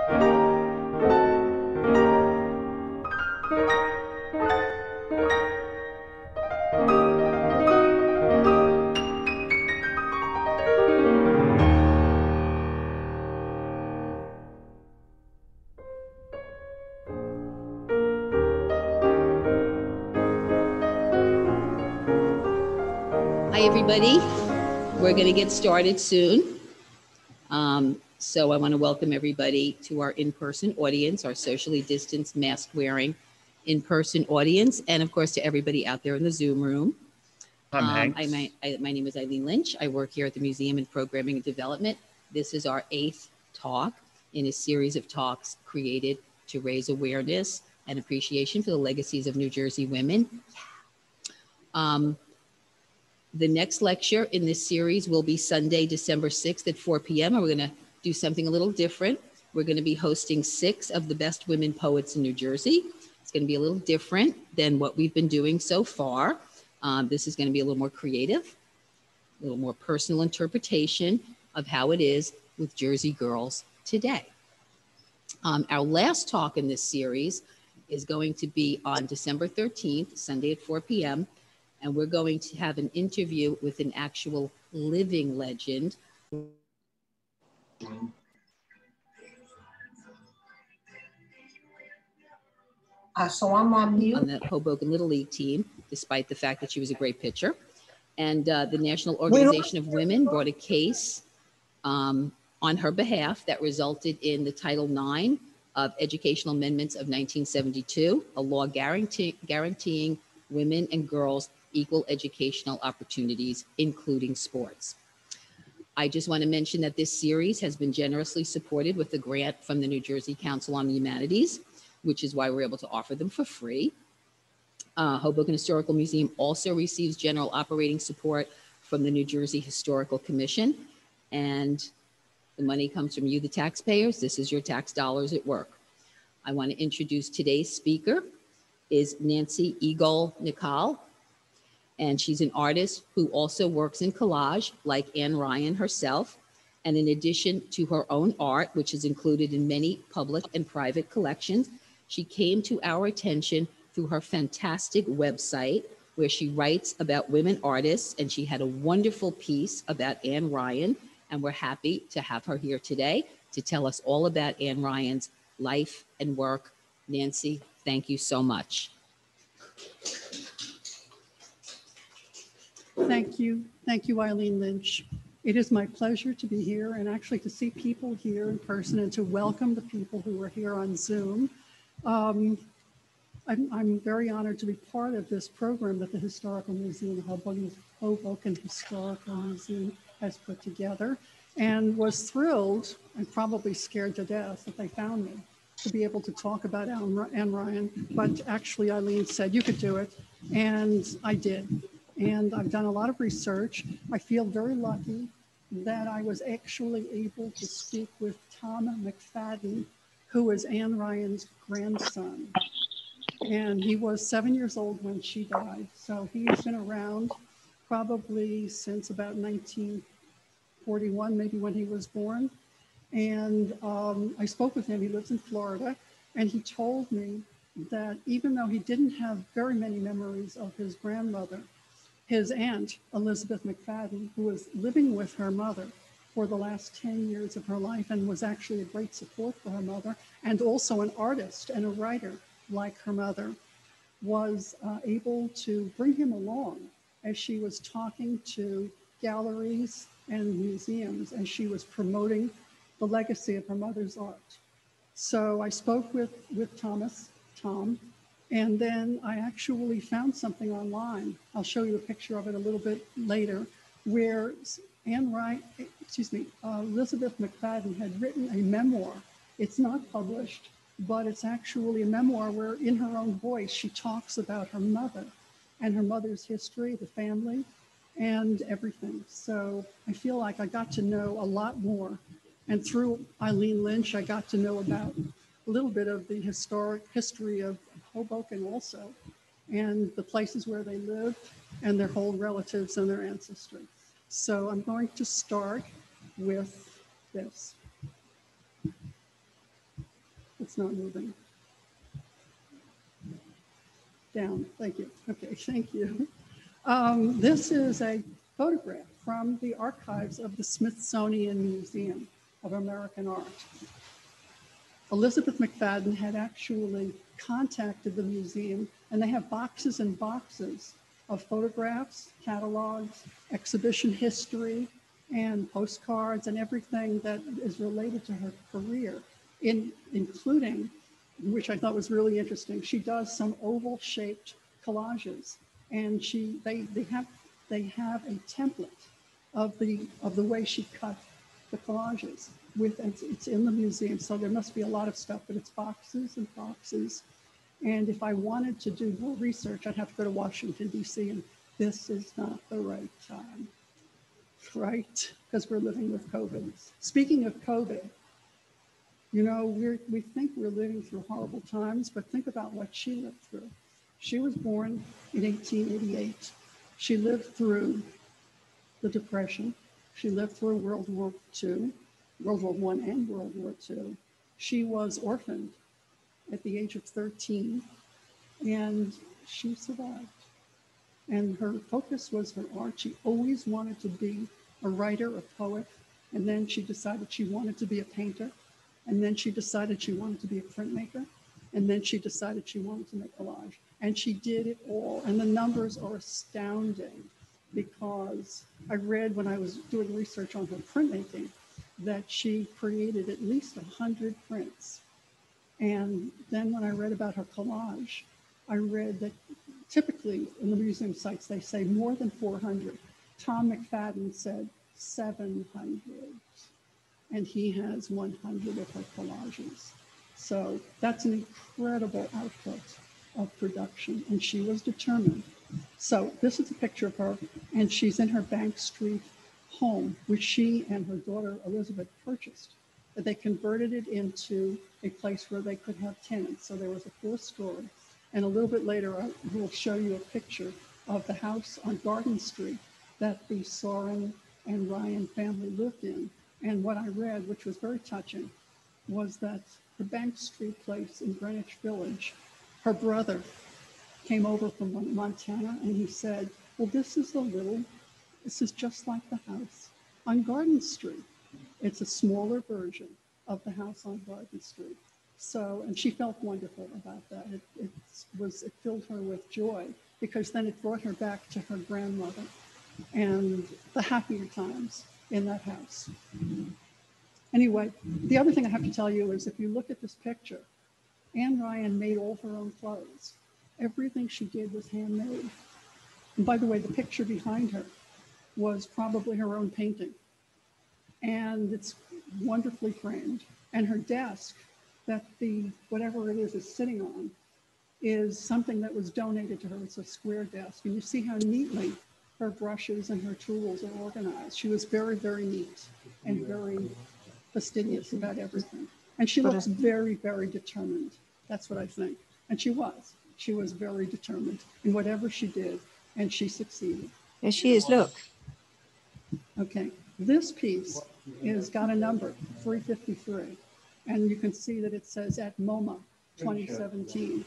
Hi, everybody. We're going to get started soon. So I want to welcome everybody to our in-person audience, our socially distanced, mask-wearing in-person audience, and of course to everybody out there in the Zoom room. My name is Eileen Lynch. I work here at the Museum in Programming and Development. This is our 8th talk in a series of talks created to raise awareness and appreciation for the legacies of New Jersey women. The next lecture in this series will be Sunday, December 6th at 4 p.m. And we're going to do something a little different. We're going to be hosting 6 of the best women poets in New Jersey. It's going to be a little different than what we've been doing so far. This is going to be a little more creative, a little more personal interpretation of how it is with Jersey girls today. Our last talk in this series is going to be on December 13th, Sunday at 4 p.m. And we're going to have an interview with an actual living legend. So I'm on mute. On the Hoboken Little League team, despite the fact that she was a great pitcher. And the National Organization of Women brought a case on her behalf that resulted in the Title IX of Educational Amendments of 1972, a law guaranteeing women and girls equal educational opportunities, including sports. I just want to mention that this series has been generously supported with a grant from the New Jersey Council on the Humanities, which is why we're able to offer them for free. Hoboken Historical Museum also receives general operating support from the New Jersey Historical Commission, and the money comes from you, the taxpayers. This is your tax dollars at work. I want to introduce today's speaker is Nancy Eagle-Nicol. And she's an artist who also works in collage, like Anne Ryan herself. And in addition to her own art, which is included in many public and private collections, she came to our attention through her fantastic website, where she writes about women artists. And she had a wonderful piece about Anne Ryan. And we're happy to have her here today to tell us all about Anne Ryan's life and work. Nancy, thank you so much. Thank you. Thank you, Eileen Lynch. It is my pleasure to be here and actually to see people here in person and to welcome the people who are here on Zoom. I'm very honored to be part of this program that the Historical Museum, Hoboken Historical Museum, has put together, and was thrilled and probably scared to death that they found me to be able to talk about Anne Ryan. But actually, Eileen said, you could do it, and I did. And I've done a lot of research. I feel very lucky that I was actually able to speak with Tom McFadden, who is Anne Ryan's grandson. And he was 7 years old when she died. So he's been around probably since about 1941, maybe when he was born. And I spoke with him. He lives in Florida. And he told me that even though he didn't have very many memories of his grandmother, his aunt, Elizabeth McFadden, who was living with her mother for the last 10 years of her life and was actually a great support for her mother, and also an artist and a writer like her mother, was able to bring him along as she was talking to galleries and museums, and she was promoting the legacy of her mother's art. So I spoke with Tom, and then I actually found something online. I'll show you a picture of it a little bit later, where Elizabeth McFadden had written a memoir. It's not published, but it's actually a memoir where in her own voice, she talks about her mother and her mother's history, the family, and everything. So I feel like I got to know a lot more. And through Eileen Lynch, I got to know about a little bit of the historic history of Hoboken also, and the places where they lived and their whole relatives and their ancestry. So I'm going to start with this. not moving. Down, thank you. Okay, thank you. This is a photograph from the archives of the Smithsonian Museum of American Art. Elizabeth McFadden had actually contacted the museum, and they have boxes and boxes of photographs, catalogs, exhibition history, and postcards, and everything that is related to her career, including, which I thought was really interesting, she does some oval-shaped collages, and they have a template of the way she cut the collages. It's in the museum, so there must be a lot of stuff, but it's boxes and boxes. And if I wanted to do more research, I'd have to go to Washington, D.C., and this is not the right time, right? Because we're living with COVID. Speaking of COVID, you know, we think we're living through horrible times, but think about what she lived through. She was born in 1888. She lived through the Depression. She lived through World War II, World War I and World War II. She was orphaned at the age of 13, and she survived. And her focus was her art. She always wanted to be a writer, a poet, and then she decided she wanted to be a painter, and then she decided she wanted to be a printmaker, and then she decided she wanted to make collage. And she did it all, and the numbers are astounding, because I read when I was doing research on her printmaking that she created at least 100 prints. And then when I read about her collage, I read that typically in the museum sites, they say more than 400. Tom McFadden said 700, and he has 100 of her collages. So that's an incredible output of production, and she was determined. So this is a picture of her, and she's in her Bank Street home, which she and her daughter Elizabeth purchased. They converted it into a place where they could have tenants. So there was a 4-story. And a little bit later, I will show you a picture of the house on Garden Street that the Soren and Ryan family lived in. And what I read, which was very touching, was that the Bank Street place in Greenwich Village, her brother came over from Montana, and he said, well, this is just like the house on Garden Street. It's a smaller version of the house on Garden Street. So, and she felt wonderful about that. It filled her with joy, because then it brought her back to her grandmother and the happier times in that house. Anyway, the other thing I have to tell you is, if you look at this picture, Anne Ryan made all her own clothes. Everything she did was handmade. And by the way, the picture behind her was probably her own painting. And it's wonderfully framed. And her desk that whatever it is sitting on is something that was donated to her. It's a square desk. And you see how neatly her brushes and her tools are organized. She was very, very neat and very fastidious about everything. And she looks very, very determined. That's what I think. And she was. She was very determined in whatever she did, and she succeeded. There she is, look. Okay, this piece is got a number, 353. And you can see that it says at MOMA 2017.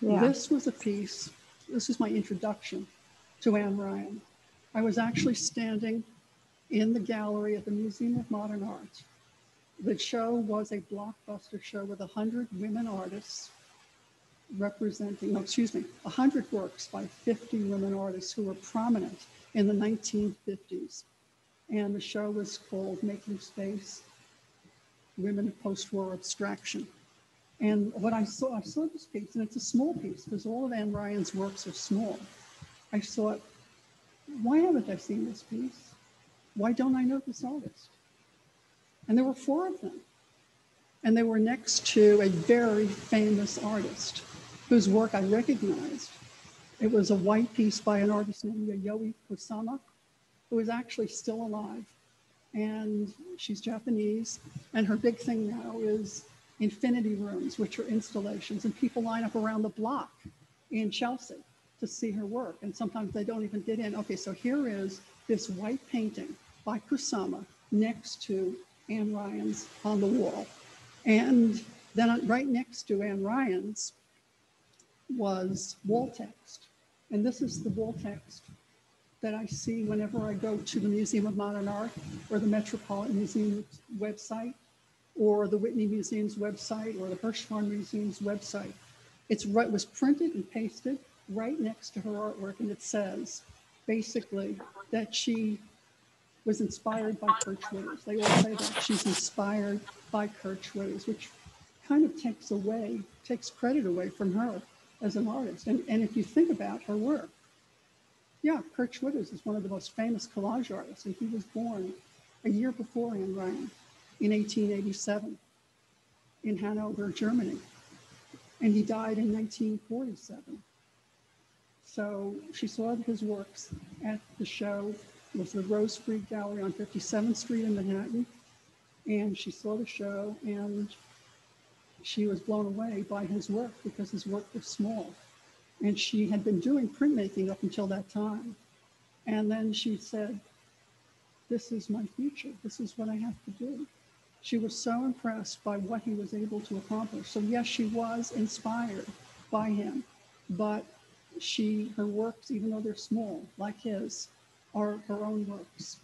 Yeah. This was a piece, this is my introduction to Anne Ryan. I was actually standing in the gallery at the Museum of Modern Art. The show was a blockbuster show with 100 women artists representing, 100 works by 50 women artists who were prominent in the 1950s. And the show was called Making Space, Women of Post-War Abstraction. And what I saw this piece, and it's a small piece because all of Anne Ryan's works are small. I thought, why haven't I seen this piece? Why don't I know this artist? And there were 4 of them. And they were next to a very famous artist whose work I recognized. It was a white piece by an artist named Yayoi Kusama, who is actually still alive. And she's Japanese. And her big thing now is infinity rooms, which are installations. And people line up around the block in Chelsea to see her work. And sometimes they don't even get in. Okay, so here is this white painting by Kusama next to Anne Ryan's on the wall. And Then right next to Anne Ryan's was wall text. And this is the wall text that I see whenever I go to the Museum of Modern Art or the Metropolitan Museum website or the Whitney Museum's website or the Hirshhorn Museum's website. It was printed and pasted right next to her artwork, and it says basically that she was inspired by Kurt Schwitters. They all say that she's inspired by Kurt Schwitters, which kind of takes credit away from her as an artist. And if you think about her work, yeah, Kurt Schwitters is one of the most famous collage artists, and he was born a year before Anne Ryan in 1887 in Hanover, Germany. And he died in 1947. So she saw his works at the show. It was the Rose Freed Gallery on 57th Street in Manhattan. And she saw the show and she was blown away by his work because his work was small. And she had been doing printmaking up until that time. And then she said, this is my future. This is what I have to do. She was so impressed by what he was able to accomplish. So yes, she was inspired by him, but her works, even though they're small, like his, are her own works.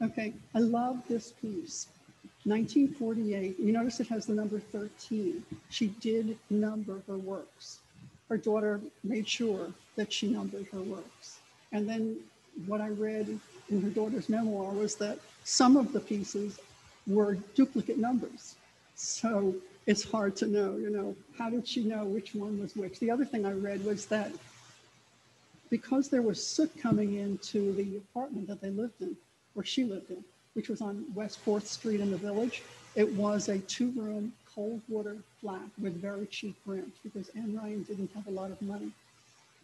Okay, I love this piece. 1948, you notice it has the number 13. She did number her works. Her daughter made sure that she numbered her works. And then what I read in her daughter's memoir was that some of the pieces were duplicate numbers. So it's hard to know, how did she know which one was which? The other thing I read was that because there was soot coming into the apartment that they lived in, or she lived in, which was on West 4th Street in the Village, it was a 2-room cold water flat with very cheap rent because Anne Ryan didn't have a lot of money.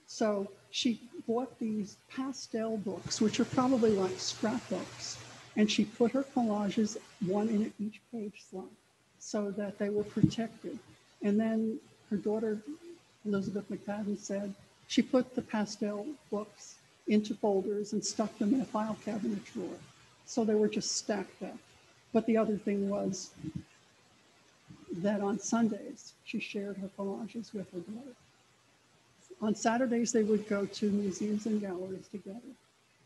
So she bought these pastel books, which are probably like scrapbooks, and she put her collages one in each page slot so that they were protected. And then her daughter, Elizabeth McFadden, said she put the pastel books into folders and stuck them in a file cabinet drawer. So they were just stacked up. But the other thing was that on Sundays, she shared her collages with her daughter. On Saturdays, they would go to museums and galleries together.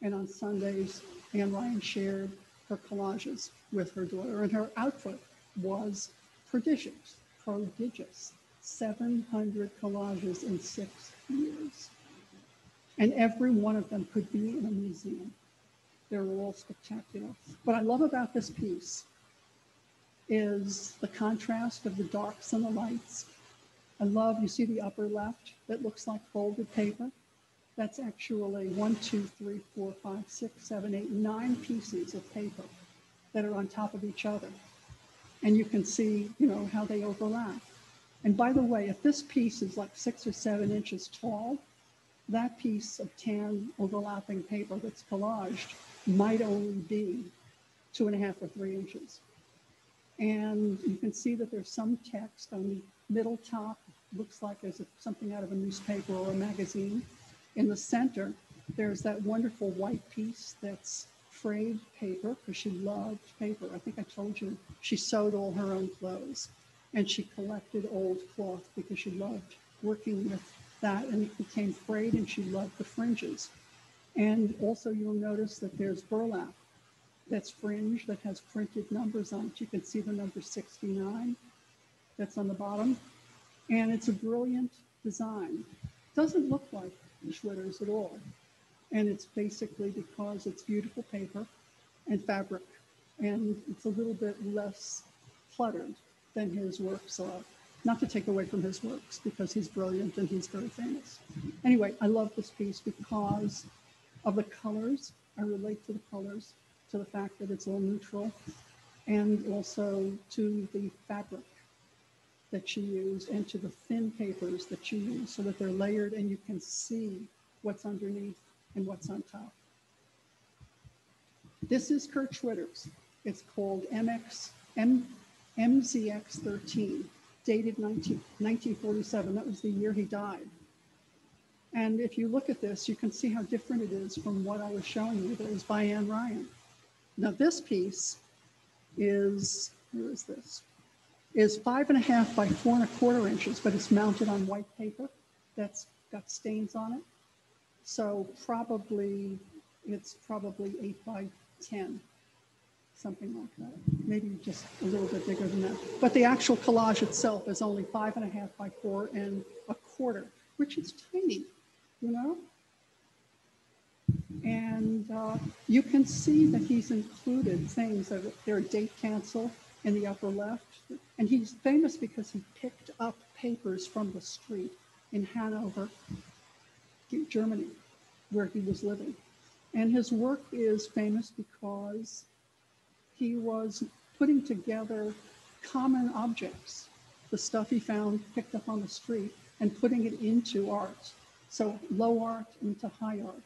And on Sundays, Anne Ryan shared her collages with her daughter. And her output was prodigious. 700 collages in 6 years. And every one of them could be in a museum. They're all spectacular. What I love about this piece is the contrast of the darks and the lights. I love, you see the upper left that looks like folded paper? That's actually 1, 2, 3, 4, 5, 6, 7, 8, 9 pieces of paper that are on top of each other. And you can see, how they overlap. And by the way, if this piece is like 6 or 7 inches tall, that piece of tan overlapping paper that's collaged might only be 2.5 or 3 inches. And you can see that there's some text on the middle top, looks like as if something out of a newspaper or a magazine. In the center, there's that wonderful white piece that's frayed paper, because she loved paper. I think I told you she sewed all her own clothes, and she collected old cloth because she loved working with that, and it became frayed, and she loved the fringes. And also you'll notice that there's burlap that's fringe that has printed numbers on it. You can see the number 69 that's on the bottom. And it's a brilliant design. Doesn't look like Schwitters at all. And it's basically because it's beautiful paper and fabric. And it's a little bit less cluttered than his works are. Not to take away from his works, because he's brilliant and he's very famous. Anyway, I love this piece because of the colors. I relate to the colors, to the fact that it's all neutral, and also to the fabric that she used and to the thin papers that she used so that they're layered and you can see what's underneath and what's on top. This is Kurt Schwitters. It's called MZX13, dated 1947. That was the year he died. And if you look at this, you can see how different it is from what I was showing you that was by Anne Ryan. Now this piece is where is this? Is 5.5 by 4.25 inches, but it's mounted on white paper that's got stains on it. So probably, it's probably 8 by 10, something like that. Maybe just a little bit bigger than that. But the actual collage itself is only 5.5 by 4.25, which is tiny, you know? And you can see that he's included things that they're date cancel in the upper left. And he's famous because he picked up papers from the street in Hanover, Germany, where he was living. And his work is famous because he was putting together common objects, the stuff he found picked up on the street, and putting it into art. So low art into high art.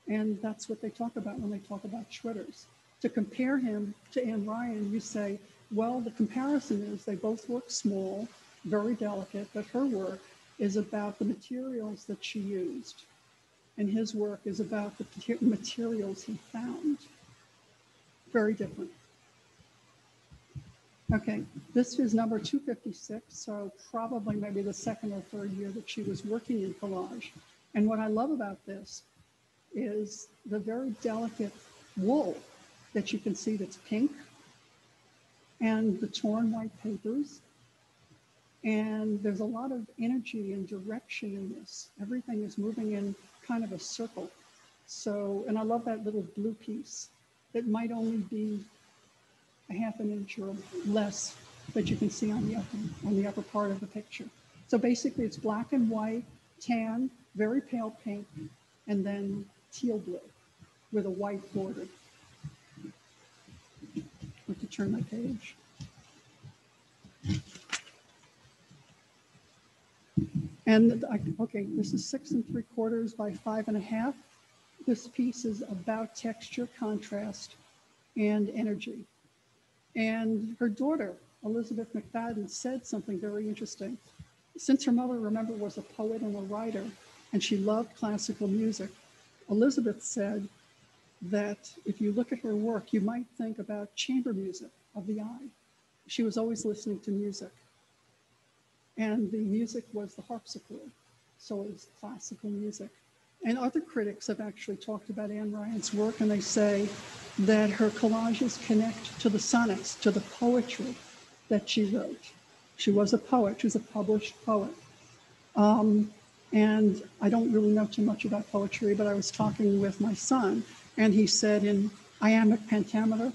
And that's what they talk about when they talk about Schwitters. To compare him to Anne Ryan, you say, well, the comparison is they both work small, very delicate, but her work is about the materials that she used. And his work is about the materials he found. Very different. Okay, this is number 256, so probably maybe the second or third year that she was working in collage. And what I love about this is the very delicate wool that you can see that's pink, and the torn white papers. And there's a lot of energy and direction in this. Everything is moving in kind of a circle. So, and I love that little blue piece that might only be a ½ inch or less that you can see on the upper part of the picture. So basically it's black and white, tan, very pale pink, and then teal blue with a white border. I have to turn my page. And okay, this is 6 3/4 by 5.5. This piece is about texture, contrast, and energy. And her daughter, Elizabeth McFadden, said something very interesting. Since her mother, remember, was a poet and a writer, and she loved classical music, Elizabeth said that if you look at her work, you might think about chamber music of the eye. She was always listening to music. And the music was the harpsichord, so it was classical music. And other critics have actually talked about Anne Ryan's work, and they say that her collages connect to the sonnets, to the poetry that she wrote. She was a poet, she was a published poet. And I don't really know too much about poetry, but I was talking with my son, and he said in iambic pentameter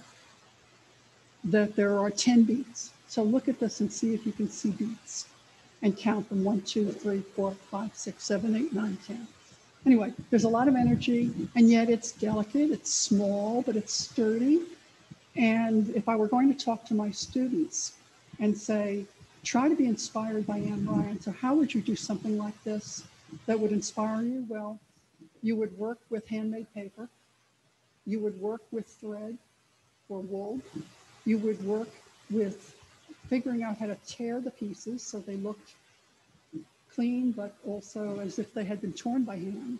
that there are 10 beats. So look at this and see if you can see beats and count them: 1, 2, 3, 4, 5, 6, 7, 8, 9, 10. Anyway, there's a lot of energy, and yet it's delicate, it's small, but it's sturdy. And if I were going to talk to my students and say, try to be inspired by Anne Ryan, so how would you do something like this that would inspire you? Well, you would work with handmade paper. You would work with thread or wool. You would work with figuring out how to tear the pieces so they looked clean, but also as if they had been torn by hand.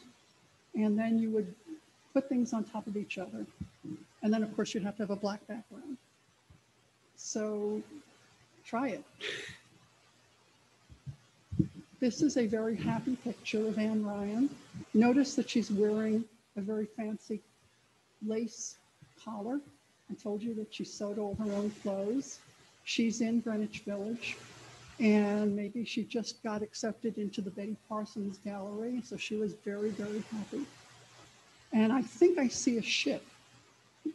And then you would put things on top of each other. And then, of course, you'd have to have a black background. So try it. This is a very happy picture of Anne Ryan. Notice that she's wearing a very fancy lace collar. I told you that she sewed all her own clothes. She's in Greenwich Village, and maybe she just got accepted into the Betty Parsons Gallery, so she was very, very happy. And I think I see a ship.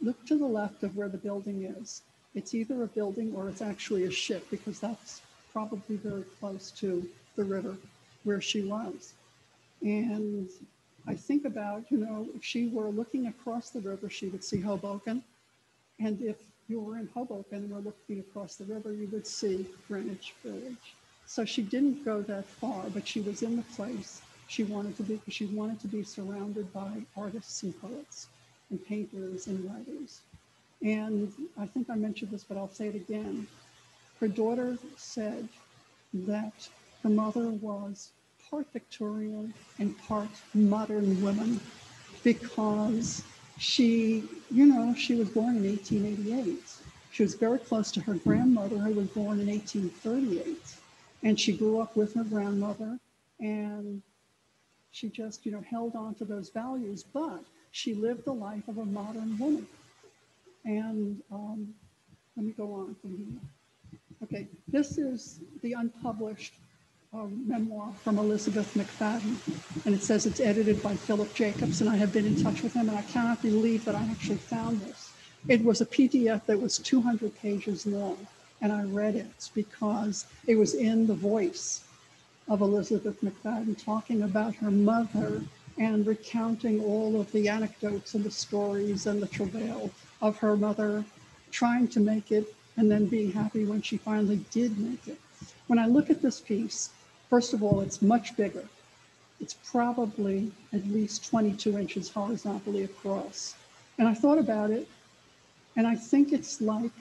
Look to the left of where the building is. It's either a building or it's actually a ship, because that's probably very close to the river where she was. And I think about, you know, if she were looking across the river, she would see Hoboken. And if you were in Hoboken and were looking across the river, you would see Greenwich Village. So she didn't go that far, but she was in the place she wanted to be, because she wanted to be surrounded by artists and poets and painters and writers. And I think I mentioned this, but I'll say it again. Her daughter said that her mother was part Victorian and part modern woman, because she, you know, she was born in 1888. She was very close to her grandmother, who was born in 1838. And she grew up with her grandmother, and she just, held on to those values, but she lived the life of a modern woman. And let me go on from here. Okay, this is the unpublished memoir from Elizabeth McFadden, and it says it's edited by Philip Jacobs, and I have been in touch with him, and I cannot believe that I actually found this. It was a PDF that was 200 pages long, and I read it because it was in the voice of Elizabeth McFadden talking about her mother and recounting all of the anecdotes and the stories and the travail of her mother trying to make it and then being happy when she finally did make it. When I look at this piece, first of all, it's much bigger. It's probably at least 22 inches horizontally across. And I thought about it, and I think it's like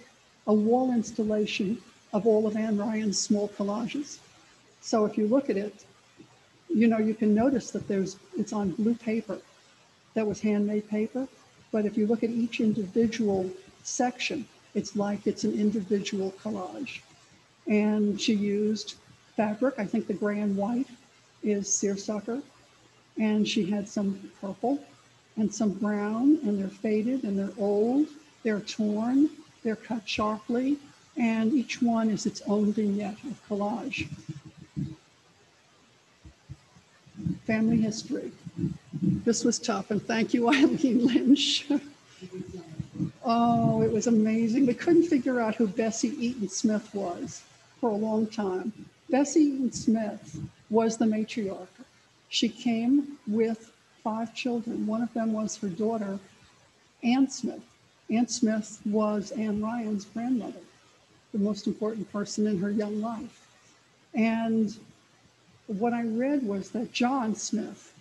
a wall installation of all of Anne Ryan's small collages. So if you look at it, you can notice that it's on blue paper that was handmade paper. But if you look at each individual section, it's like it's an individual collage. And she used fabric. I think the gray and white is seersucker. And she had some purple and some brown, and they're faded and they're old, they're torn, they're cut sharply, and each one is its own vignette of collage. Family history. This was tough, and thank you, Eileen Lynch. Oh, it was amazing. We couldn't figure out who Bessie Eaton Smith was for a long time. Bessie Eaton Smith was the matriarch. She came with 5 children. One of them was her daughter, Anne Smith. Anne Smith was Anne Ryan's grandmother, the most important person in her young life. And what I read was that John Smith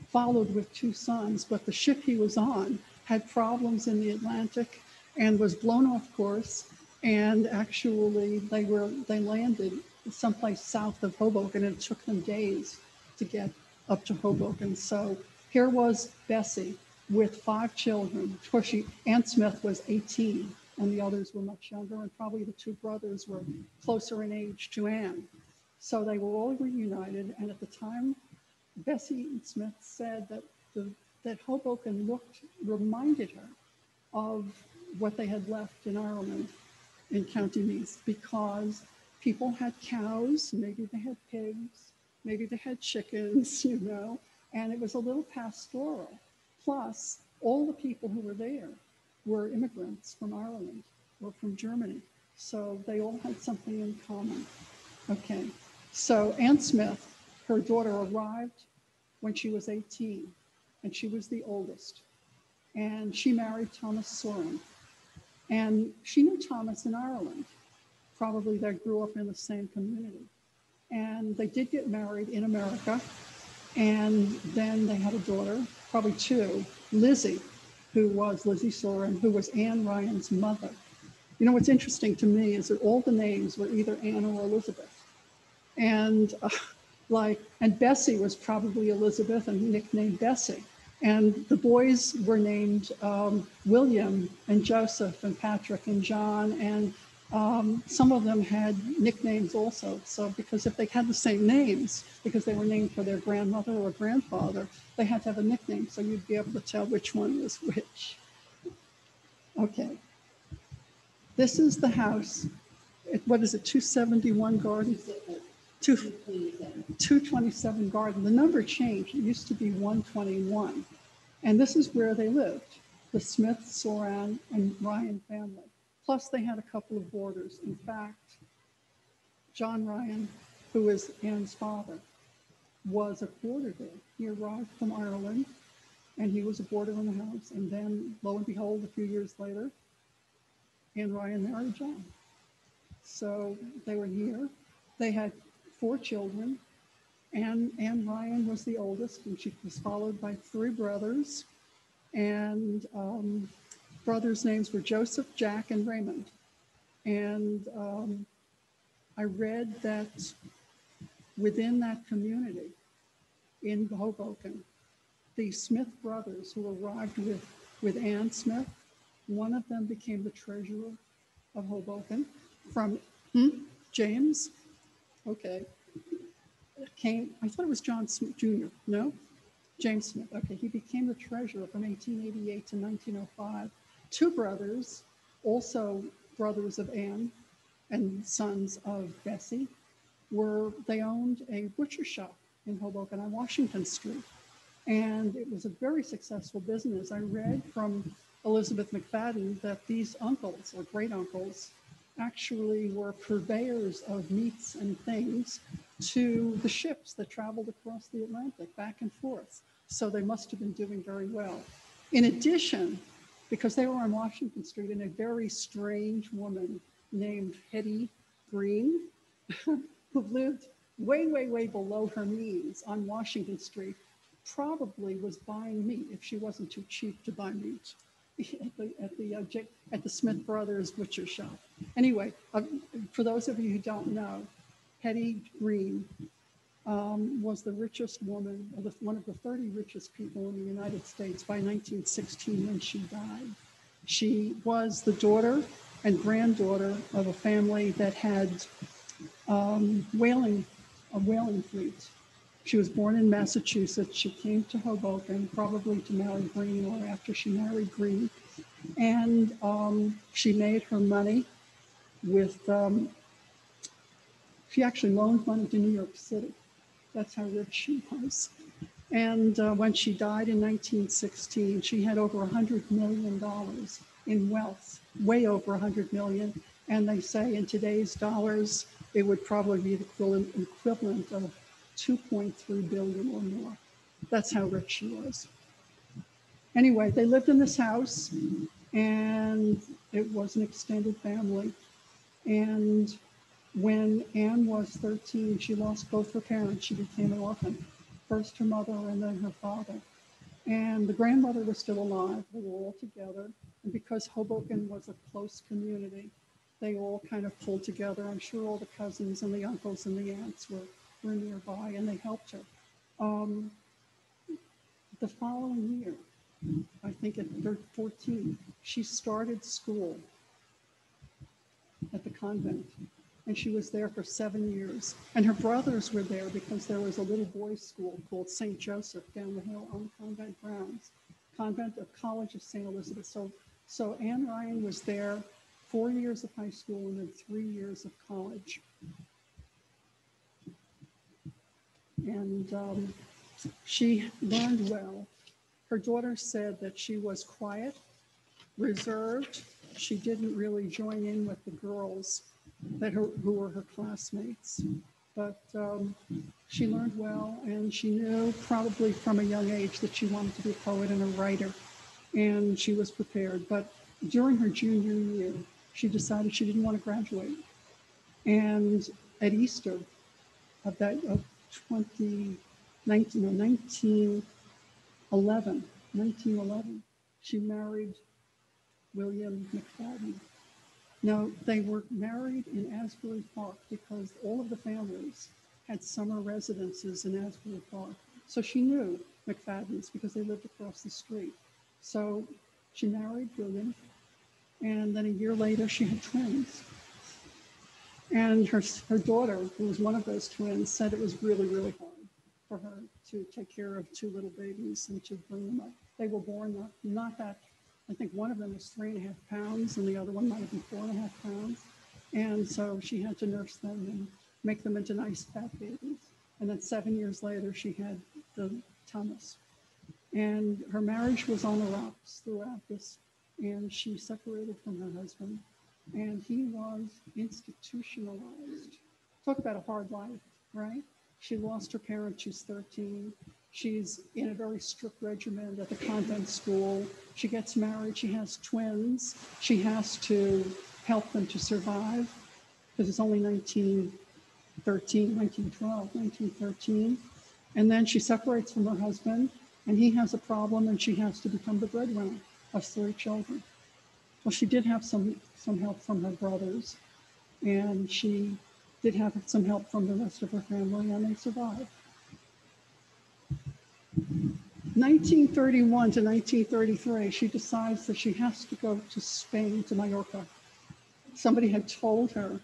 followed with 2 sons, but the ship he was on had problems in the Atlantic and was blown off course. And actually they landed someplace south of Hoboken, and it took them days to get up to Hoboken. So here was Bessie with 5 children. Of course, Anne Smith was 18 and the others were much younger, and probably the 2 brothers were closer in age to Anne. So they were all reunited, and at the time, Bessie Eaton Smith said that Hoboken reminded her of what they had left in Ireland, in County Meath, because people had cows, maybe they had pigs, maybe they had chickens, and it was a little pastoral. Plus, all the people who were there were immigrants from Ireland or from Germany. So they all had something in common. Okay, so Anne Smith, her daughter, arrived when she was 18, and she was the oldest. And she married Thomas Soren. And she knew Thomas in Ireland. Probably they grew up in the same community. And they did get married in America. And then they had a daughter, probably 2, Lizzie, who was Lizzie Soren, who was Anne Ryan's mother. What's interesting to me is that all the names were either Anne or Elizabeth. And and Bessie was probably Elizabeth and nicknamed Bessie. And the boys were named William and Joseph and Patrick and John, and some of them had nicknames also. So because if they had the same names, because they were named for their grandmother or grandfather, they had to have a nickname, so you'd be able to tell which one was which. Okay. This is the house. What is it, 271 Garden? 227 Garden. The number changed. It used to be 121. And this is where they lived, the Smith, Soran, and Ryan family. Plus, they had a couple of boarders. In fact, John Ryan, who is Anne's father, was a boarder there. He arrived from Ireland, and he was a boarder in the house. And then, lo and behold, a few years later, Anne Ryan married John. So they were here. They had 4 children. Anne Ryan was the oldest, and she was followed by 3 brothers. And brothers' names were Joseph, Jack, and Raymond. And I read that within that community in Hoboken, the Smith brothers who arrived with Anne Smith, one of them became the treasurer of Hoboken from James. Okay. I thought it was John Smith Jr. No? James Smith. Okay. He became the treasurer from 1888 to 1905. Two brothers, also brothers of Anne and sons of Bessie, they owned a butcher shop in Hoboken on Washington Street. And it was a very successful business. I read from Elizabeth McFadden that these uncles or great uncles actually were purveyors of meats and things to the ships that traveled across the Atlantic back and forth. So they must have been doing very well. In addition, because they were on Washington Street, and a very strange woman named Hetty Green, who lived way, way, way below her means on Washington Street, probably was buying meat if she wasn't too cheap to buy meat at the Smith Brothers butcher shop. Anyway, for those of you who don't know, Hetty Green was the richest woman, or one of the 30 richest people in the United States by 1916 when she died. She was the daughter and granddaughter of a family that had a whaling fleet. She was born in Massachusetts. She came to Hoboken probably to marry Green or after she married Green. And she made her money with, she actually loaned money to New York City. That's how rich she was. And when she died in 1916, she had over $100 million in wealth, way over 100 million. And they say in today's dollars, it would probably be the equivalent of 2.3 billion or more. That's how rich she was. Anyway, they lived in this house, and it was an extended family. And when Anne was 13, she lost both her parents. She became an orphan. First her mother and then her father. And the grandmother was still alive. They were all together. And because Hoboken was a close community, they all kind of pulled together. I'm sure all the cousins and the uncles and the aunts were nearby, and they helped her. The following year, I think at 14, she started school at the convent, and she was there for 7 years. And her brothers were there because there was a little boys' school called St. Joseph down the hill on convent grounds, Convent of College of St. Elizabeth. So Anne Ryan was there 4 years of high school and then 3 years of college. And she learned well. Her daughter said that she was quiet, reserved. She didn't really join in with the girls who were her classmates. But she learned well, and she knew probably from a young age that she wanted to be a poet and a writer, and she was prepared. But during her junior year, she decided she didn't want to graduate. And at Easter of 1911, she married William McFadden. Now, they were married in Asbury Park because all of the families had summer residences in Asbury Park. So she knew McFadden's because they lived across the street. So she married William, and then a year later she had twins. And her daughter, who was one of those twins, said it was really, really hard for her to take care of two little babies and to bring them up. They were born not that, I think one of them was 3.5 pounds and the other one might have been 4.5 pounds. And so she had to nurse them and make them into nice fat babies. And then 7 years later, she had the Thomas. And her marriage was on the rocks throughout this. And she separated from her husband. And he was institutionalized. Talk about a hard life, right? She lost her parents, she's 13. She's in a very strict regimen at the convent school. She gets married, she has twins. She has to help them to survive because it's only 1913. And then she separates from her husband, and he has a problem, and she has to become the breadwinner of 3 children. Well, she did have some help from her brothers, and she did have some help from the rest of her family, and they survived. 1931 to 1933, she decides that she has to go to Spain, to Mallorca, somebody had told her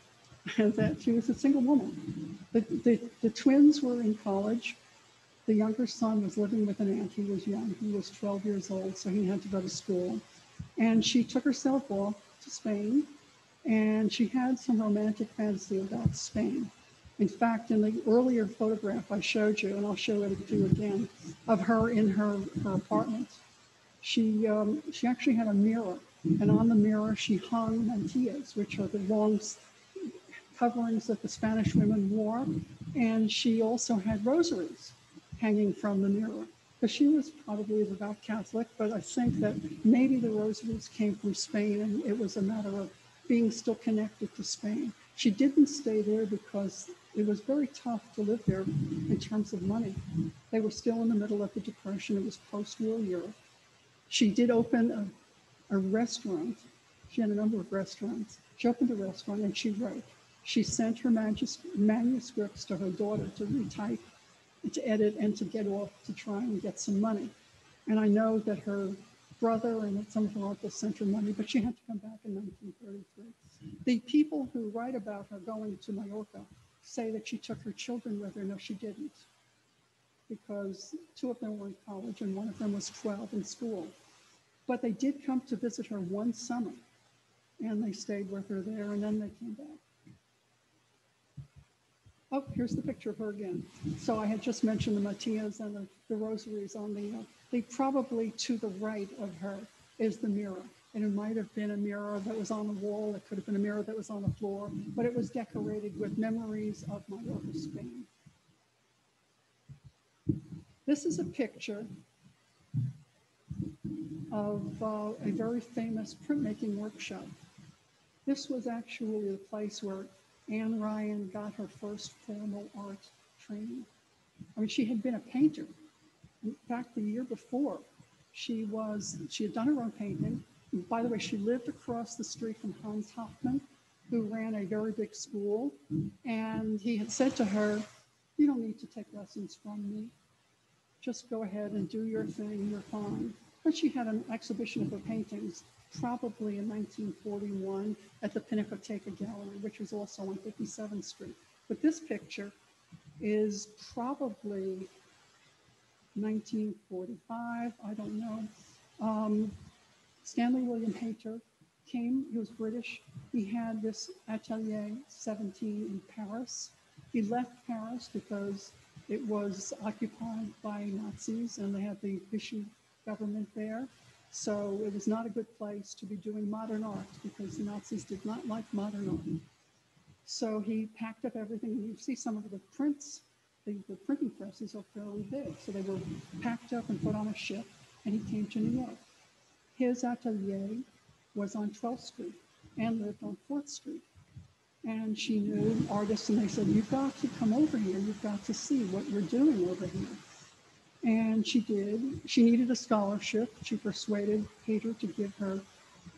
that she was a single woman. The twins were in college. The younger son was living with an aunt. He was young. He was 12 years old, so he had to go to school. And she took herself off to Spain, and she had some romantic fantasy about Spain. In fact, in the earlier photograph I showed you, and I'll show it to you again, of her in her apartment, she actually had a mirror, and on the mirror she hung mantillas, which are the long coverings that the Spanish women wore, and she also had rosaries hanging from the mirror. Because she was probably a devout Catholic, but I think that maybe the rosaries came from Spain, and it was a matter of being still connected to Spain. She didn't stay there because it was very tough to live there in terms of money. They were still in the middle of the Depression. It was post-war Europe. She did open a restaurant. She had a number of restaurants. She opened a restaurant and she wrote. She sent her manuscripts to her daughter to retype, to edit, and to get off to try and get some money. And I know that her brother and some of her uncles sent her money, but she had to come back in 1933. The people who write about her going to Mallorca say that she took her children with her. No, she didn't, because 2 of them were in college and 1 of them was 12 in school. But they did come to visit her one summer, and they stayed with her there, and then they came back. Oh, here's the picture of her again. So I had just mentioned the mantillas and the rosaries on the probably to the right of her is the mirror. And it might have been a mirror that was on the wall. It could have been a mirror that was on the floor, but it was decorated with memories of Mallorca, Spain. This is a picture of a very famous printmaking workshop. This was actually the place where Anne Ryan got her first formal art training. I mean, she had been a painter. In fact, the year before, she had done her own painting. And by the way, she lived across the street from Hans Hofmann, who ran a very big school. And he had said to her, "You don't need to take lessons from me. Just go ahead and do your thing, you're fine." But she had an exhibition of her paintings, probably in 1941 at the Pinacoteca Gallery, which was also on 57th Street. But this picture is probably 1945, I don't know. Stanley William Hayter came, he was British. He had this Atelier 17 in Paris. He left Paris because it was occupied by Nazis and they had the Vichy government there. So it was not a good place to be doing modern art because the Nazis did not like modern art. So he packed up everything. And you see some of the prints, the printing presses are fairly big. So they were packed up and put on a ship, and he came to New York. His atelier was on 12th Street and lived on 4th Street. And she knew artists, and they said, "You've got to come over here. You've got to see what you're doing over here." And she did. She needed a scholarship. She persuaded Hayter to give her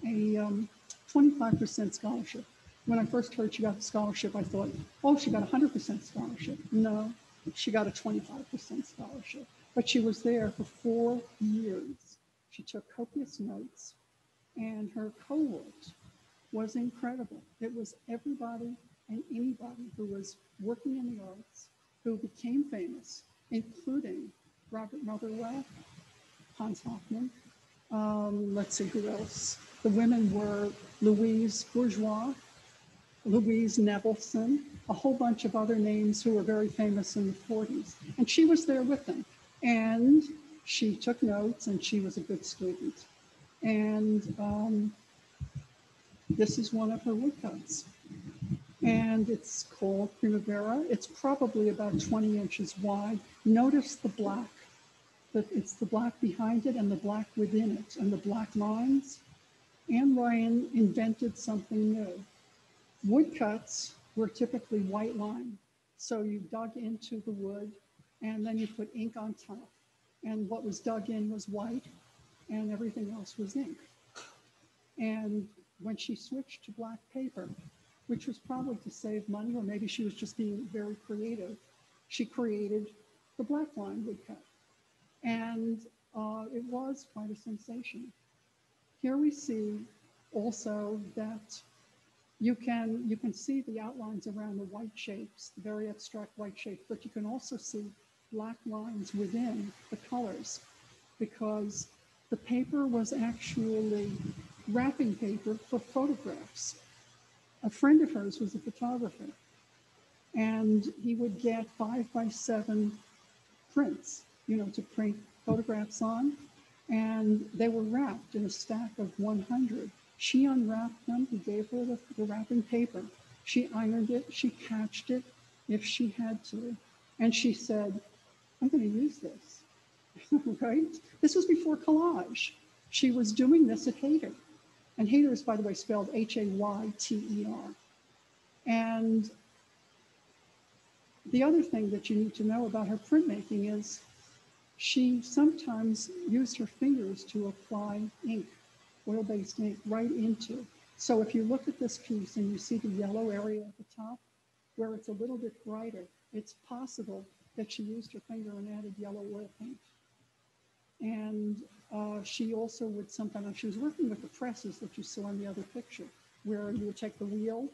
a 25% scholarship. When I first heard she got the scholarship, I thought, oh, she got 100% scholarship. No, she got a 25% scholarship. But she was there for 4 years. She took copious notes, and her cohort was incredible. It was everybody and anybody who was working in the arts who became famous, including Robert Motherwell, Hans Hofmann. Let's see who else. The women were Louise Bourgeois, Louise Nevelson, a whole bunch of other names who were very famous in the 40s. And she was there with them. And she took notes, and she was a good student. And this is one of her woodcuts. And it's called Primavera. It's probably about 20 inches wide. Notice the black. It's the black behind it and the black within it and the black lines. Anne Ryan invented something new. Woodcuts were typically white line. So you dug into the wood and then you put ink on top. And what was dug in was white and everything else was ink. And when she switched to black paper, which was probably to save money, or maybe she was just being very creative, she created the black line woodcut. And it was quite a sensation. Here we see also that You can see the outlines around the white shapes, the very abstract white shapes, but you can also see black lines within the colors because the paper was actually wrapping paper for photographs. A friend of hers was a photographer, and he would get 5x7 prints, you know, to print photographs on, and they were wrapped in a stack of 100. She unwrapped them, he gave her the wrapping paper. She ironed it, she patched it if she had to, and she said, I'm going to use this, right? This was before collage. She was doing this at Hayter. And Hayter is, by the way, spelled Hayter. And the other thing that you need to know about her printmaking is she sometimes used her fingers to apply ink, oil-based ink, right into. So if you look at this piece and you see the yellow area at the top, where it's a little bit brighter, it's possible that she used her finger and added yellow oil paint. And she also would sometimes, she was working with the presses that you saw in the other picture, where you would take the wheel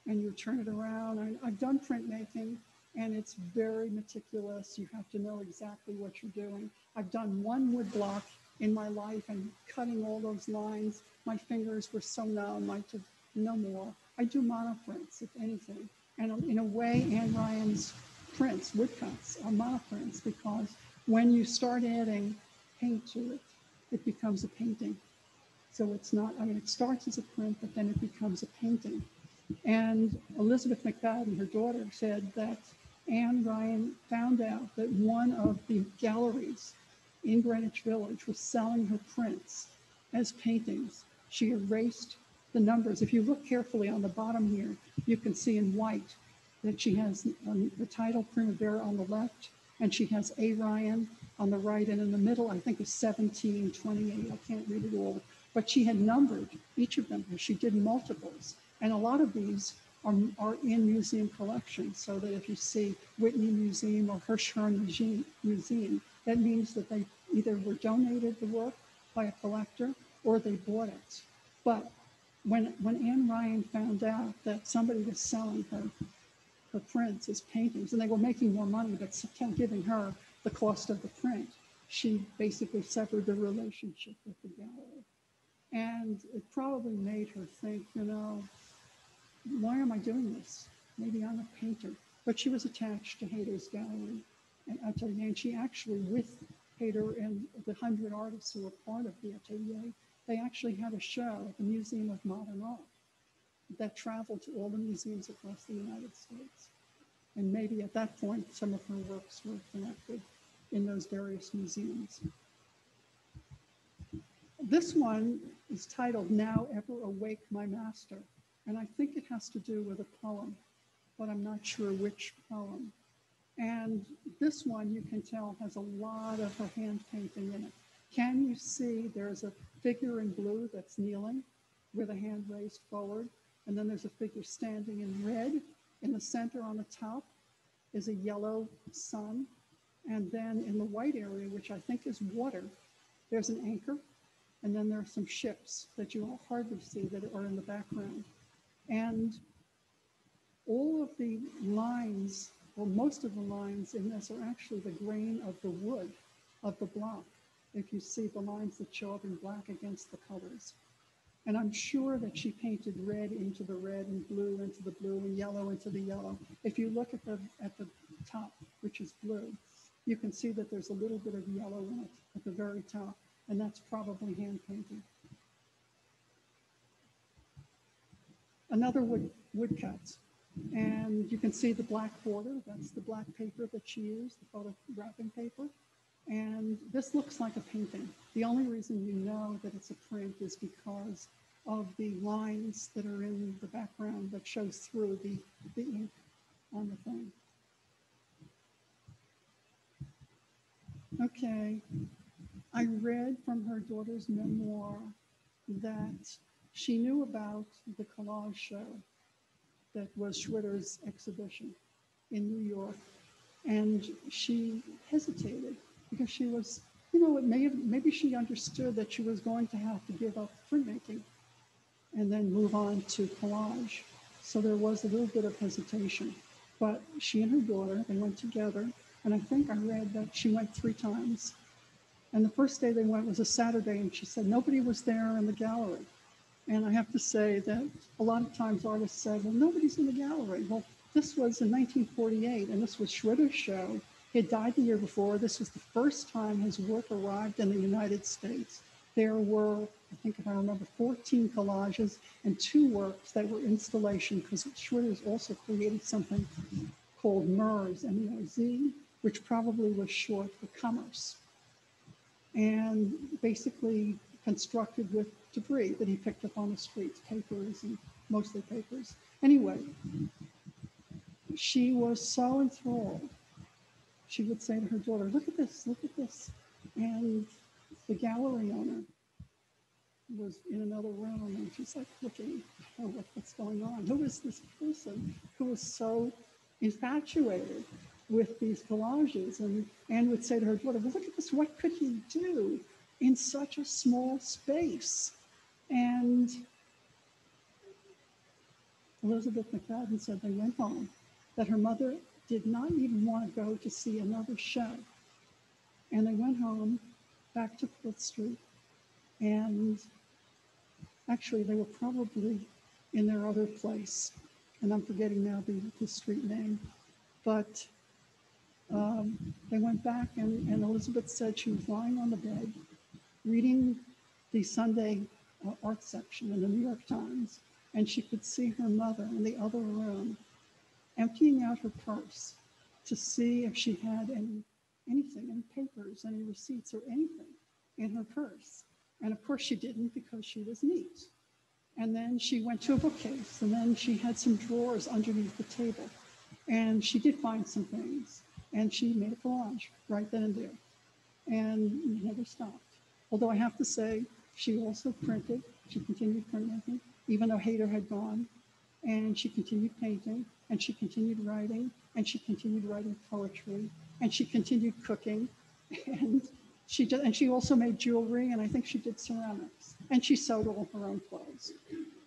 and you would turn it around. I've done printmaking, and it's very meticulous. You have to know exactly what you're doing. I've done one wood block in my life, and cutting all those lines, my fingers were so numb, I could no more. I do monoprints, if anything. And in a way, Anne Ryan's prints, woodcuts, are monoprints, because when you start adding paint to it, it becomes a painting. So it's not, I mean, it starts as a print, but then it becomes a painting. And Elizabeth McFadden, her daughter, said that Anne Ryan found out that one of the galleries in Greenwich Village was selling her prints as paintings. She erased the numbers. If you look carefully on the bottom here, you can see in white that she has the title Primavera on the left, and she has A. Ryan on the right, and in the middle, I think is 1728. I can't read it all, but she had numbered each of them. She did multiples, and a lot of these are in museum collections, so that if you see Whitney Museum or Hirshhorn Museum, that means that they either were donated the work by a collector or they bought it. But when Anne Ryan found out that somebody was selling her prints as paintings, and they were making more money, but kept giving her the cost of the print, she basically severed the relationship with the gallery. And it probably made her think, you know, why am I doing this? Maybe I'm a painter. But she was attached to Hayter's gallery and Atelier, and she actually, with Hayter and the 100 artists who were part of the Atelier, they actually had a show at the Museum of Modern Art that traveled to all the museums across the United States. And maybe at that point, some of her works were connected in those various museums. This one is titled, Now Ever Awake My Master. And I think it has to do with a poem, but I'm not sure which poem. And this one, you can tell, has a lot of her hand painting in it. Can you see there's a figure in blue that's kneeling with a hand raised forward? And then there's a figure standing in red. In the center on the top is a yellow sun. And then in the white area, which I think is water, there's an anchor. And then there are some ships that you will hardly see that are in the background. And all of the lines, or most of the lines in this, are actually the grain of the wood of the block. If you see the lines that show up in black against the colors. And I'm sure that she painted red into the red and blue into the blue and yellow into the yellow. If you look at the top, which is blue, you can see that there's a little bit of yellow in it at the very top, and that's probably hand painting. Another woodcut. And you can see the black border. That's the black paper that she used, the photo wrapping paper. And this looks like a painting. The only reason you know that it's a print is because of the lines that are in the background that shows through the ink on the thing. Okay, I read from her daughter's memoir that she knew about the collage show that was Schwitters' exhibition in New York, and she hesitated because she was, you know, maybe she understood that she was going to have to give up printmaking and then move on to collage. So there was a little bit of hesitation. But she and her daughter, they went together. And I think I read that she went 3 times. And the first day they went was a Saturday, and she said nobody was there in the gallery. And I have to say that a lot of times artists said, well, nobody's in the gallery. Well, this was in 1948, and this was Schwitters' show. He had died the year before. This was the first time his work arrived in the United States. There were, I think if I remember, 14 collages and 2 works that were installation, because Schwitters also created something called MERZ, M-E-R-Z, which probably was short for commerce, and basically constructed with debris that he picked up on the streets, papers and mostly papers. Anyway, she was so enthralled. She would say to her daughter, look at this, look at this. And the gallery owner was in another room, and she's like looking, oh, what's going on? Who is this person who was so infatuated with these collages? And Anne would say to her daughter, well, look at this, what could he do in such a small space? And Elizabeth McFadden said they went home, that her mother did not even want to go to see another show. And they went home back to Fifth Street, and actually they were probably in their other place, and I'm forgetting now the street name, but they went back, and Elizabeth said she was lying on the bed reading the Sunday art section in the New York Times, and she could see her mother in the other room emptying out her purse to see if she had anything, any papers, any receipts or anything in her purse. And of course she didn't, because she was neat. And then she went to a bookcase, and then she had some drawers underneath the table. And she did find some things, and she made a collage right then and there, and never stopped. Although I have to say, she also printed. She continued printmaking, even though Hayter had gone. And she continued painting, and she continued writing, and she continued writing poetry, and she continued cooking, and she also made jewelry, and I think she did ceramics, and she sewed all her own clothes.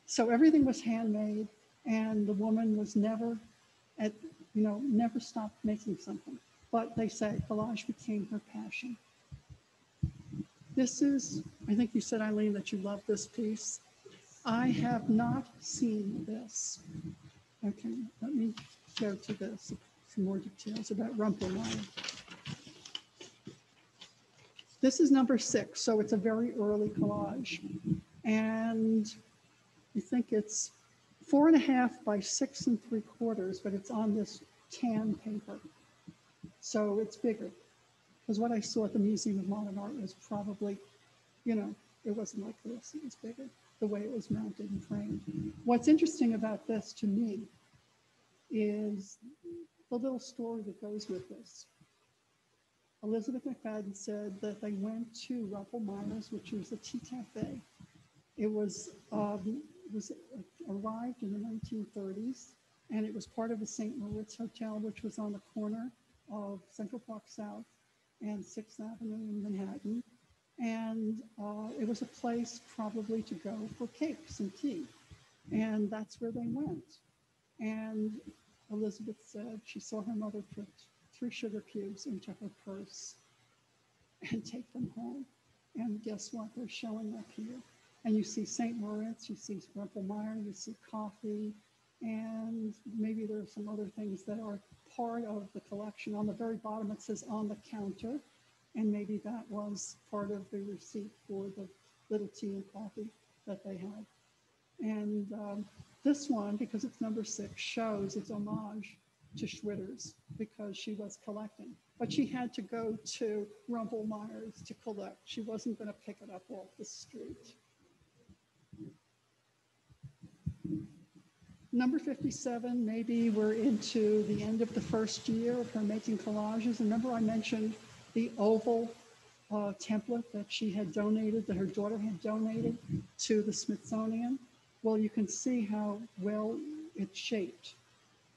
So everything was handmade, and the woman was never stopped making something. But they say collage became her passion. This is, I think you said, Eileen, that you love this piece. I have not seen this. Okay, let me go to this, some more details about Rumpelmayer. This is number 6, so it's a very early collage. And I think it's 4.5 by 6 3/4, but it's on this tan paper. So it's bigger. Because what I saw at the Museum of Modern Art was probably, it wasn't like this, it was bigger, the way it was mounted and framed. What's interesting about this to me is the little story that goes with this. Elizabeth McFadden said that they went to Rumpelmayer's, which was a tea cafe. It was arrived in the 1930s, and it was part of the St. Moritz Hotel, which was on the corner of Central Park South and 6th Avenue in Manhattan. And it was a place probably to go for cakes and tea. And that's where they went. And Elizabeth said she saw her mother put 3 sugar cubes into her purse and take them home. And guess what? They're showing up here. And you see St. Moritz, you see Rumpelmayer, you see coffee, and maybe there are some other things that are part of the collection. On the very bottom, it says on the counter, and maybe that was part of the receipt for the little tea and coffee that they had. And this one, because it's number 6, shows its homage to Schwitters because she was collecting. But she had to go to Rumpelmayer's to collect. She wasn't going to pick it up off the street. Number 57, maybe we're into the end of the first year of her making collages. Remember I mentioned the oval template that she had donated, that her daughter had donated to the Smithsonian? Well, you can see how well it's shaped.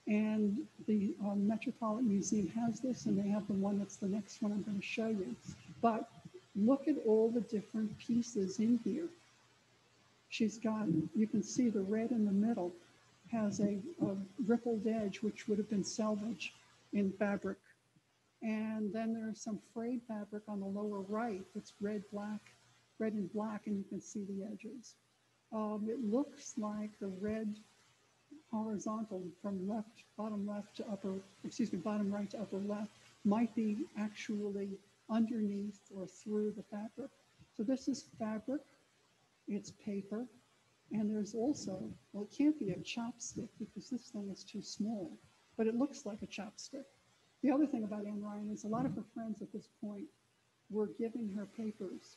And the Metropolitan Museum has this, and they have the one that's the next one I'm going to show you. But look at all the different pieces in here. She's got, you can see the red in the middle. has a rippled edge, which would have been salvage in fabric. And then there's some frayed fabric on the lower right that's red and black, and you can see the edges. It looks like the red horizontal from bottom right to upper left might be actually underneath or through the fabric. So this is fabric, it's paper, and there's also, well, it can't be a chopstick because this thing is too small, but it looks like a chopstick. The other thing about Anne Ryan is a lot of her friends at this point were giving her papers,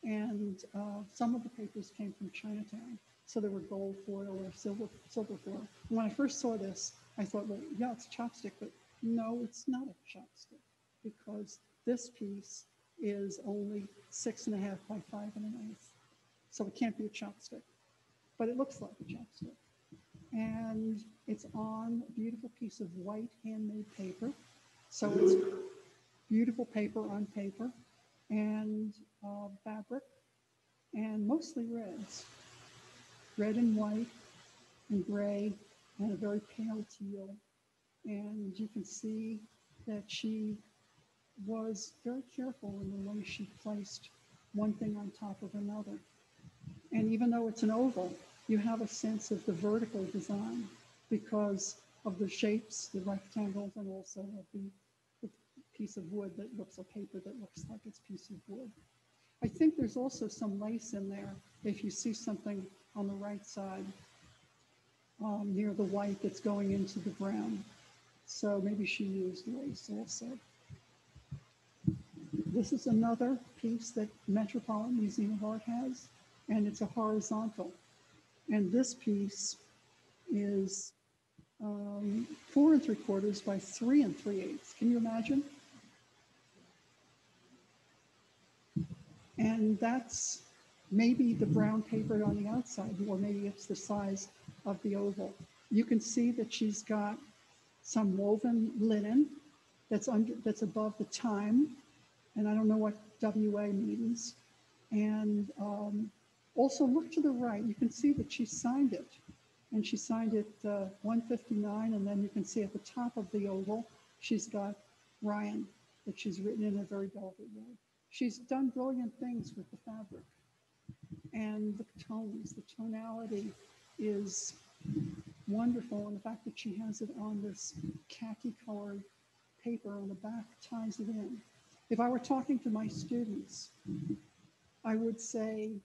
and some of the papers came from Chinatown. So they were gold foil or silver foil. When I first saw this, I thought, well, yeah, it's a chopstick, but no, it's not a chopstick because this piece is only 6.5 by 5.1/8. So it can't be a chopstick, but it looks like a chopstick. And it's on a beautiful piece of white handmade paper. So it's beautiful paper on paper and fabric and mostly reds. Red and white and gray and a very pale teal. And you can see that she was very careful in the way she placed one thing on top of another. And even though it's an oval, you have a sense of the vertical design because of the shapes, the rectangles, and also of the piece of wood that looks, a paper that looks like it's a piece of wood. I think there's also some lace in there. If you see something on the right side near the white that's going into the brown. So maybe she used lace also. This is another piece that Metropolitan Museum of Art has, and it's a horizontal. And this piece is 4 3/4 by 3 3/8. Can you imagine? And that's maybe the brown paper on the outside, or maybe it's the size of the oval. You can see that she's got some woven linen that's above the time, and I don't know what WA means. And also look to the right, you can see that she signed it, and she signed it 159, and then you can see at the top of the oval, she's got Ryan, that she's written in a very delicate way. She's done brilliant things with the fabric. And the tones, the tonality is wonderful. And the fact that she has it on this khaki colored paper on the back ties it in. If I were talking to my students, I would say,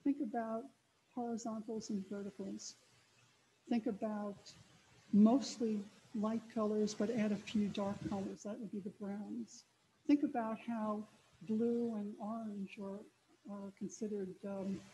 think about horizontals and verticals. Think about mostly light colors, but add a few dark colors. That would be the browns. Think about how blue and orange are considered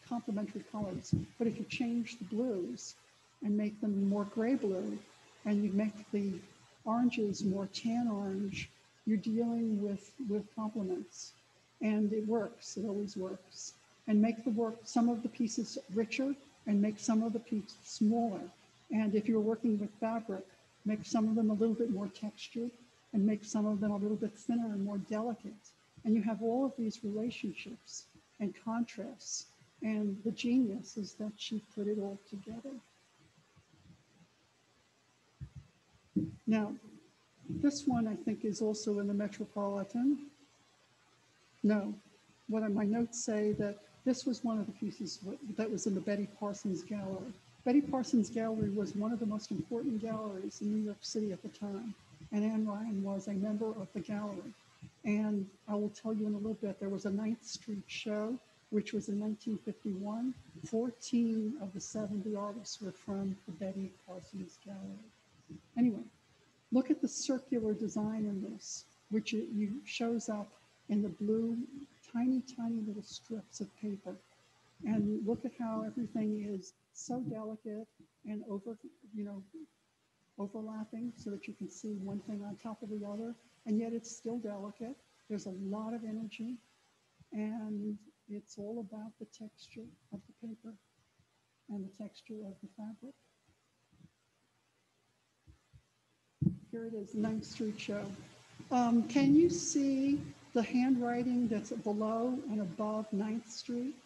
complementary colors. But if you change the blues and make them more gray blue, and you make the oranges more tan orange, you're dealing with complements. And it works, it always works. And make some of the pieces richer and make some of the pieces smaller. And if you're working with fabric, make some of them a little bit more textured and make some of them a little bit thinner and more delicate. And you have all of these relationships and contrasts. And the genius is that she put it all together. Now, this one I think is also in the Metropolitan. No, what my notes say that this was one of the pieces that was in the Betty Parsons Gallery. Betty Parsons Gallery was one of the most important galleries in New York City at the time. And Anne Ryan was a member of the gallery. And I will tell you in a little bit, there was a 9th Street show, which was in 1951. 14 of the 70 artists were from the Betty Parsons Gallery. Anyway, look at the circular design in this, which shows up in the blue, tiny, tiny little strips of paper. And look at how everything is so delicate and overlapping so that you can see one thing on top of the other, and yet it's still delicate. There's a lot of energy, and it's all about the texture of the paper and the texture of the fabric. Here it is, the 9th Street show. Can you see the handwriting that's below and above 9th Street?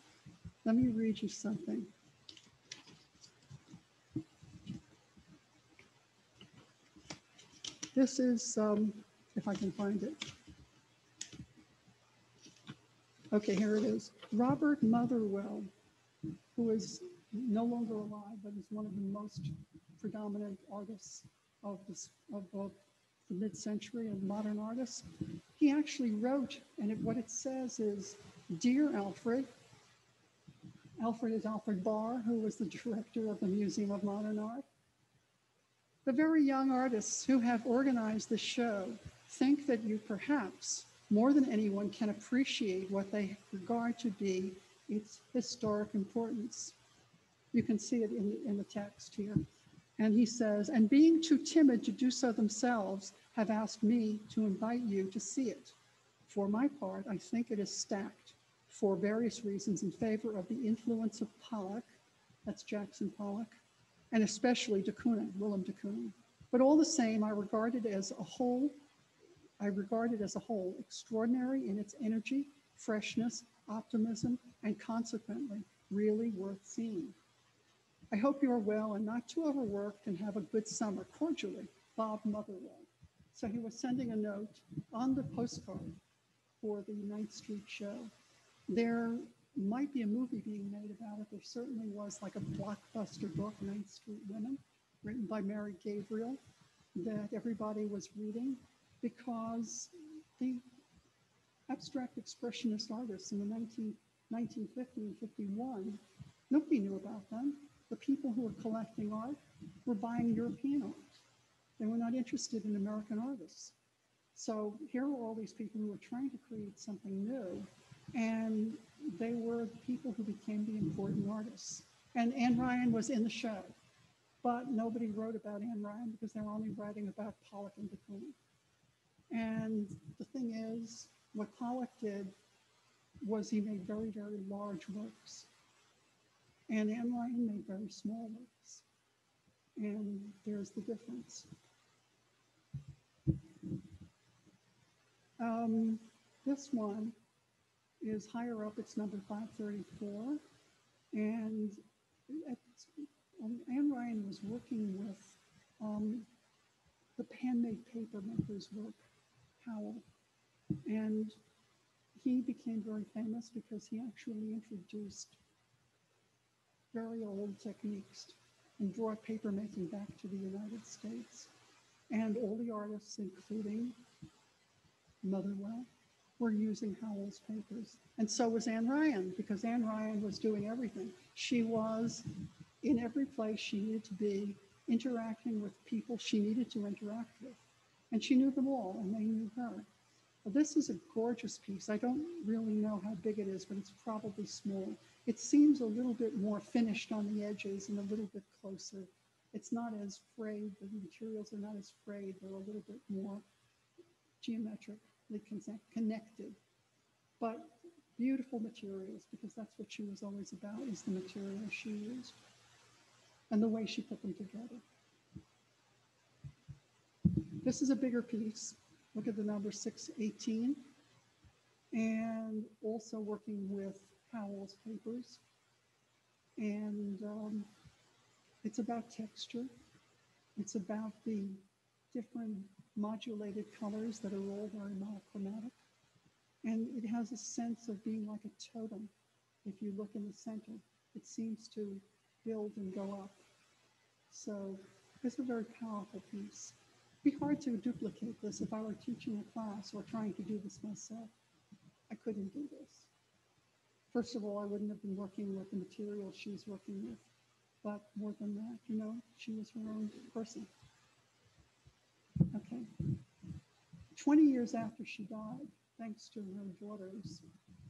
Let me read you something. This is, if I can find it. Okay, here it is. Robert Motherwell, who is no longer alive, but is one of the most predominant artists of the mid-century and modern artists. He actually wrote, and what it says is, "Dear Alfred," Alfred is Alfred Barr, who was the director of the Museum of Modern Art. "The very young artists who have organized the show think that you perhaps, more than anyone, can appreciate what they regard to be its historic importance." You can see it in the text here. And he says, "And being too timid to do so themselves, have asked me to invite you to see it. For my part, I think it is stacked for various reasons in favor of the influence of Pollock," that's Jackson Pollock, "and especially de Kooning, Willem de Kooning. But all the same, I regard it as a whole extraordinary in its energy, freshness, optimism, and consequently really worth seeing. I hope you are well and not too overworked and have a good summer. Cordially, Bob Motherwell." So he was sending a note on the postcard for the 9th Street show. There might be a movie being made about it. There certainly was like a blockbuster book, 9th Street Women, written by Mary Gabriel, that everybody was reading, because the abstract expressionist artists in the 1950 and 51, nobody knew about them. The people who were collecting art were buying European art. They were not interested in American artists. So here were all these people who were trying to create something new, and they were the people who became the important artists. And Anne Ryan was in the show, but nobody wrote about Anne Ryan because they were only writing about Pollock and de Kooning. And the thing is, what Pollock did was he made very, very large works. And Anne Ryan made very small works. And there's the difference. This one is higher up, it's number 534. And Anne Ryan was working with the handmade paper maker's work, Howell. And he became very famous because he actually introduced very old techniques and brought papermaking back to the United States. And all the artists, including Motherwell, were using Howell's papers. And so was Anne Ryan, because Anne Ryan was doing everything. She was in every place she needed to be, interacting with people she needed to interact with. And she knew them all, and they knew her. Well, this is a gorgeous piece. I don't really know how big it is, but it's probably small. It seems a little bit more finished on the edges and a little bit closer. It's not as frayed. The materials are not as frayed. They're a little bit more geometrically connected. But beautiful materials, because that's what she was always about, is the materials she used and the way she put them together. This is a bigger piece. Look at the number 618. And also working with Howell's papers. And it's about texture. It's about the different modulated colors that are all very monochromatic. And it has a sense of being like a totem. If you look in the center, it seems to build and go up. So it's a very powerful piece. It'd be hard to duplicate this if I were teaching a class or trying to do this myself. I couldn't do this. First of all, I wouldn't have been working with the material she's working with. But more than that, you know, she was her own person. Okay. 20 years after she died, thanks to her daughter's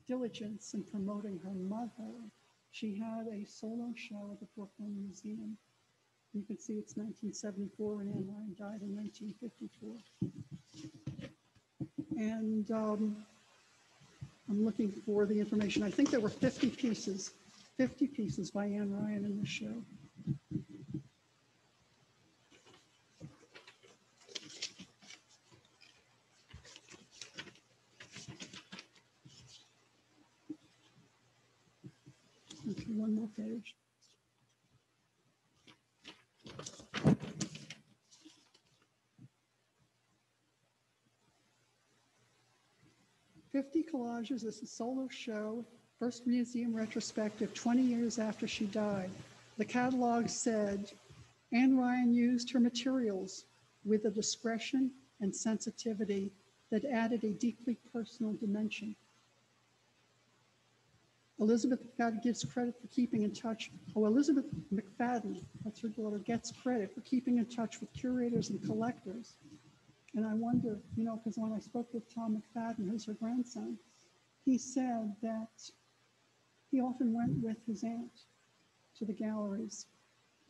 diligence in promoting her mother, she had a solo show at the Brooklyn Museum. You can see it's 1974, and Anne Ryan died in 1954. And I'm looking for the information. I think there were 50 pieces by Anne Ryan in the show. Okay, one more page. 50 Collages is a solo show, first museum retrospective 20 years after she died. The catalog said, Anne Ryan used her materials with a discretion and sensitivity that added a deeply personal dimension. Elizabeth McFadden gives credit for keeping in touch. Oh, Elizabeth McFadden, that's her daughter, gets credit for keeping in touch with curators and collectors. And I wonder, you know, because when I spoke with Tom McFadden, who's her grandson, he said that he often went with his aunt to the galleries,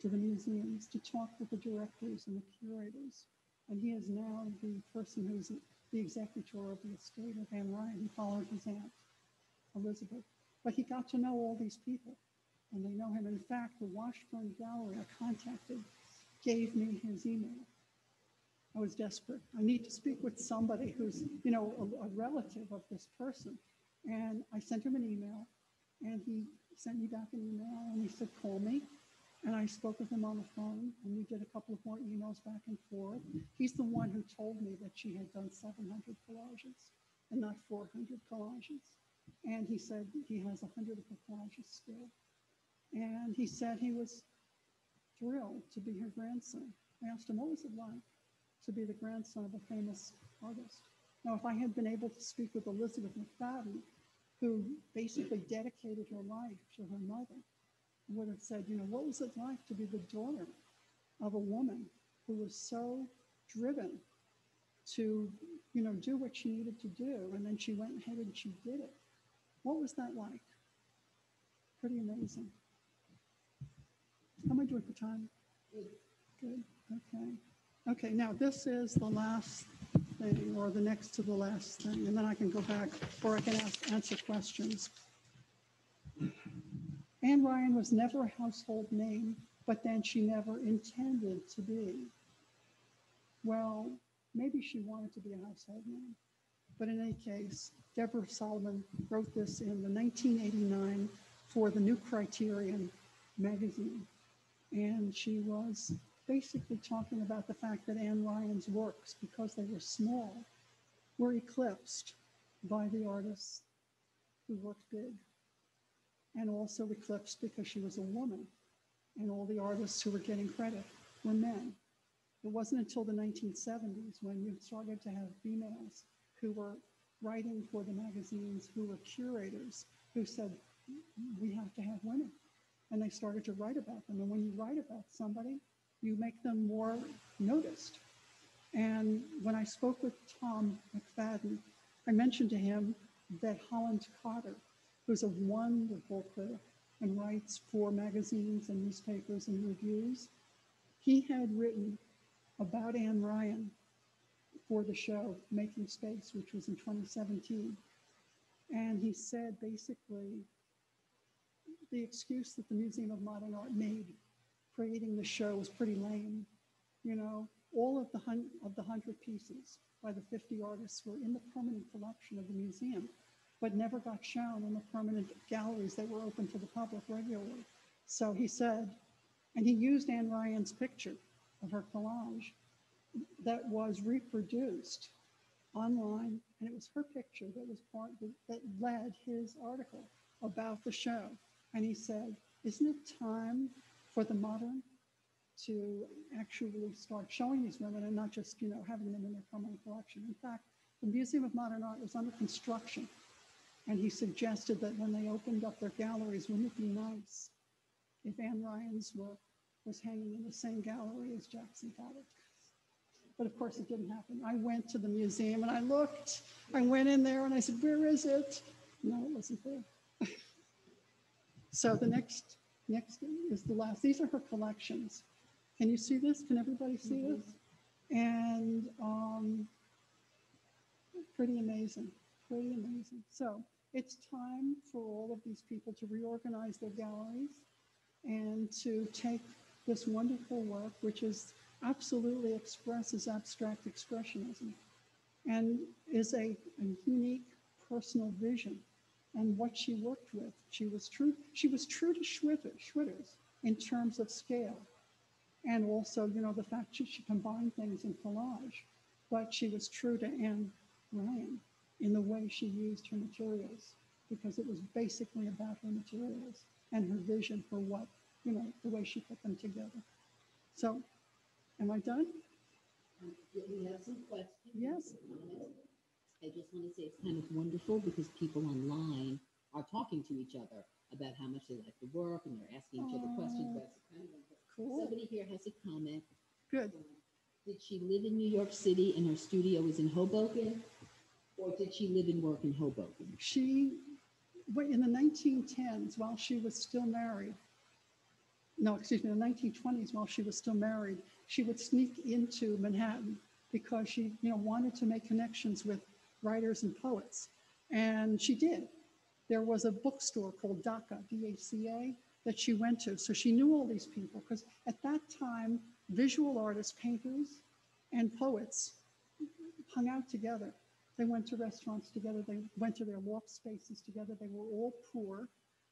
to the museums, to talk with the directors and the curators. And he is now the person who's the executor of the estate of Anne Ryan. He followed his aunt, Elizabeth. But he got to know all these people, and they know him. In fact, the Washburn Gallery I contacted gave me his email. I was desperate. I need to speak with somebody who's, you know, a relative of this person. And I sent him an email, and he sent me back an email, and he said, call me. And I spoke with him on the phone, and we did a couple of more emails back and forth. He's the one who told me that she had done 700 collages and not 400 collages. And he said he has 100 of the collages still. And he said he was thrilled to be her grandson. I asked him, what was it like to be the grandson of a famous artist? Now, if I had been able to speak with Elizabeth McFadden, who basically dedicated her life to her mother, I would have said, you know, what was it like to be the daughter of a woman who was so driven to, you know, do what she needed to do, and then she went ahead and she did it. What was that like? Pretty amazing. How am I doing for time? Good. Okay. Okay, now this is the last thing, or the next to the last thing, and then I can go back, or I can answer questions. Anne Ryan was never a household name, but then she never intended to be. Well, maybe she wanted to be a household name. But in any case, Deborah Solomon wrote this in the 1989 for the New Criterion magazine. And she was basically talking about the fact that Anne Ryan's works, because they were small, were eclipsed by the artists who worked big. And also eclipsed because she was a woman. And all the artists who were getting credit were men. It wasn't until the 1970s when you started to have females who were writing for the magazines, who were curators, who said, we have to have women. And they started to write about them. And when you write about somebody, you make them more noticed. And when I spoke with Tom McFadden, I mentioned to him that Holland Cotter, who's a wonderful critic and writes for magazines and newspapers and reviews, he had written about Anne Ryan for the show Making Space, which was in 2017. And he said basically the excuse that the Museum of Modern Art made creating the show was pretty lame. You know, all of the 100 pieces by the 50 artists were in the permanent collection of the museum, but never got shown in the permanent galleries that were open to the public regularly. So he said, and he used Anne Ryan's picture of her collage that was reproduced online, and it was her picture that was that led his article about the show. And he said, isn't it time for the modern to actually start showing these women and not just, you know, having them in their permanent collection? In fact, the Museum of Modern Art was under construction, and he suggested that when they opened up their galleries, wouldn't it be nice if Anne Ryan's work was hanging in the same gallery as Jackson Pollock? But of course it didn't happen. I went to the museum and I looked, I went in there and I said, where is it? No, it wasn't there. So the next is the last. These are her collections. Can you see this? Can everybody see this? And pretty amazing, pretty amazing. So it's time for all of these people to reorganize their galleries and to take this wonderful work, which is absolutely expresses abstract expressionism and is a unique personal vision. And what she worked with, she was true to Schwitters in terms of scale. And also, you know, the fact she combined things in collage, but she was true to Anne Ryan in the way she used her materials, because it was basically about her materials and her vision for what, you know, the way she put them together. So, am I done? We have some questions. Yes. I just want to say it's kind of wonderful because people online are talking to each other about how much they like the work, and they're asking each other questions. That's kind of wonderful. Cool. Somebody here has a comment. Good. Did she live in New York City and her studio was in Hoboken? Or did she live and work in Hoboken? She, in the 1910s, while she was still married, no, excuse me, in the 1920s, while she was still married, she would sneak into Manhattan because she, you know, wanted to make connections with writers and poets. And she did. There was a bookstore called DACA, D-A-C-A, that she went to. So she knew all these people because at that time, visual artists, painters, and poets hung out together. They went to restaurants together. They went to their loft spaces together. They were all poor.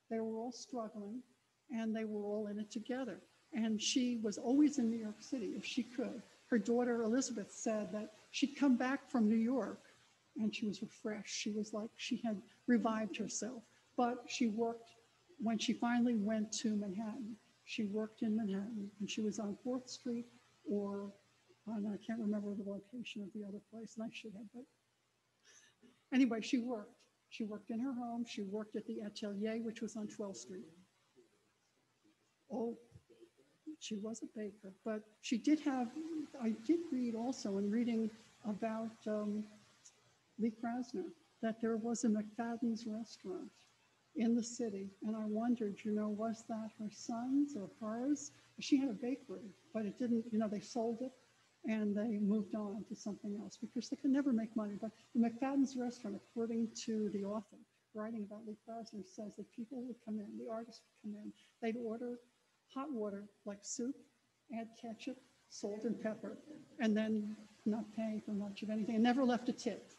They were all struggling, and they were all in it together. And she was always in New York City if she could. Her daughter Elizabeth said that she'd come back from New York and she was refreshed. She was like she had revived herself. But she worked, when she finally went to Manhattan, she worked in Manhattan, and she was on 4th Street or on, I can't remember the location of the other place, and I should have, but anyway, she worked. She worked in her home. She worked at the Atelier, which was on 12th Street. Oh, she was a baker, but she did have, I did read also in reading about Lee Krasner, that there was a McFadden's restaurant in the city. And I wondered, you know, was that her son's or hers? She had a bakery, but it didn't, you know, they sold it and they moved on to something else because they could never make money. But the McFadden's restaurant, according to the author writing about Lee Krasner, says that people would come in, the artists would come in, they'd order hot water like soup, add ketchup, salt and pepper, and then not pay for much of anything, and never left a tip.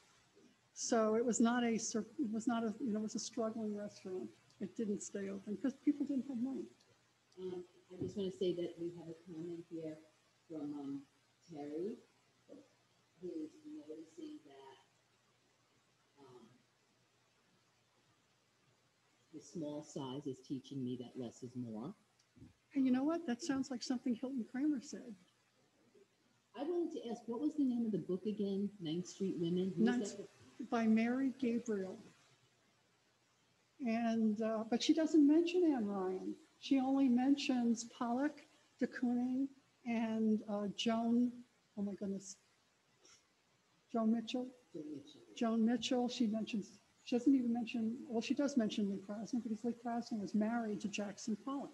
So it was not a, it was not a, you know, it was a struggling restaurant. It didn't stay open because people didn't have money. I just want to say that we have a comment here from Terry, who's noticing that the small size is teaching me that less is more. And you know what? That sounds like something Hilton Kramer said. I wanted to ask, what was the name of the book again? 9th Street Women? By Mary Gabriel. And, but she doesn't mention Anne Ryan. She only mentions Pollock, de Kooning, and Joan, oh my goodness, Joan Mitchell. Joan Mitchell, she mentions, she doesn't even mention, well, she does mention Lee Krasner because Lee Krasner was married to Jackson Pollock.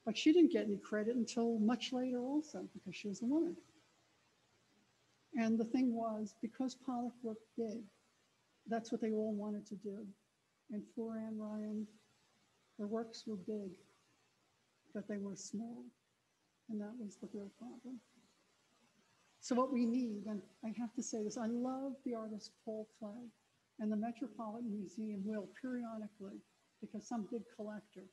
But she didn't get any credit until much later also because she was a woman. And the thing was, because Pollock worked big, that's what they all wanted to do. And for Anne Ryan, her works were big, but they were small. And that was the real problem. So what we need, and I have to say this, I love the artist Paul Klee, and the Metropolitan Museum will periodically, because some big collector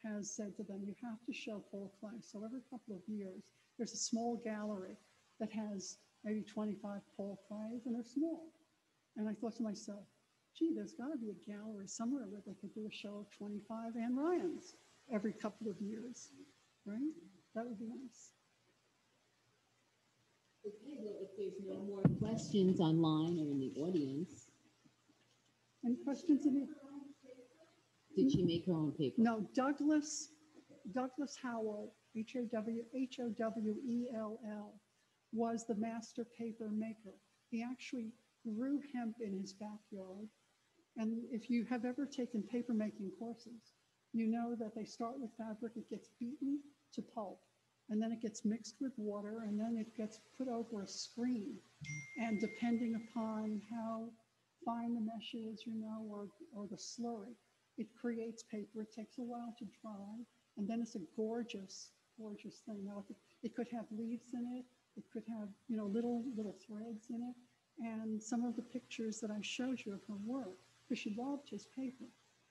has said to them, you have to show Paul Klee. So every couple of years, there's a small gallery that has maybe 25 Paul Klees, and they're small. And I thought to myself, gee, there's got to be a gallery somewhere where they could do a show of 25 Anne Ryans every couple of years, right? That would be nice. Okay, well, if there's no more questions online or in the audience. Any questions in here? Did she make her own paper? No, Douglas Howell, Howell, was the master paper maker. He actually grew hemp in his backyard. And if you have ever taken paper making courses, you know that they start with fabric, it gets beaten to pulp, and then it gets mixed with water, and then it gets put over a screen. And depending upon how fine the mesh is, you know, or the slurry, it creates paper. It takes a while to dry, and then it's a gorgeous, gorgeous thing. Now, it could have leaves in it. It could have, you know, little threads in it. And some of the pictures that I showed you of her work, because she loved his paper,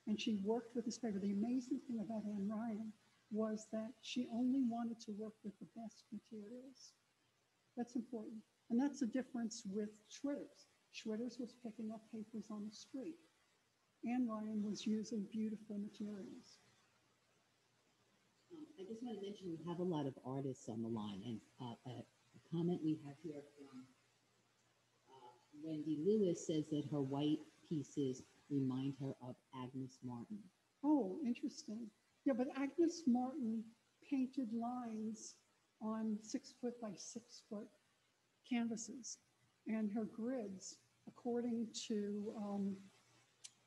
and she worked with his paper. The amazing thing about Anne Ryan was that she only wanted to work with the best materials. That's important. And that's the difference with Schwitters. Schwitters was picking up papers on the street. Anne Ryan was using beautiful materials. I just want to mention we have a lot of artists on the line, and a comment we have here from Wendy Lewis says that her white pieces remind her of Agnes Martin. Oh, interesting. Yeah, but Agnes Martin painted lines on 6 foot by 6 foot canvases, and her grids, according to,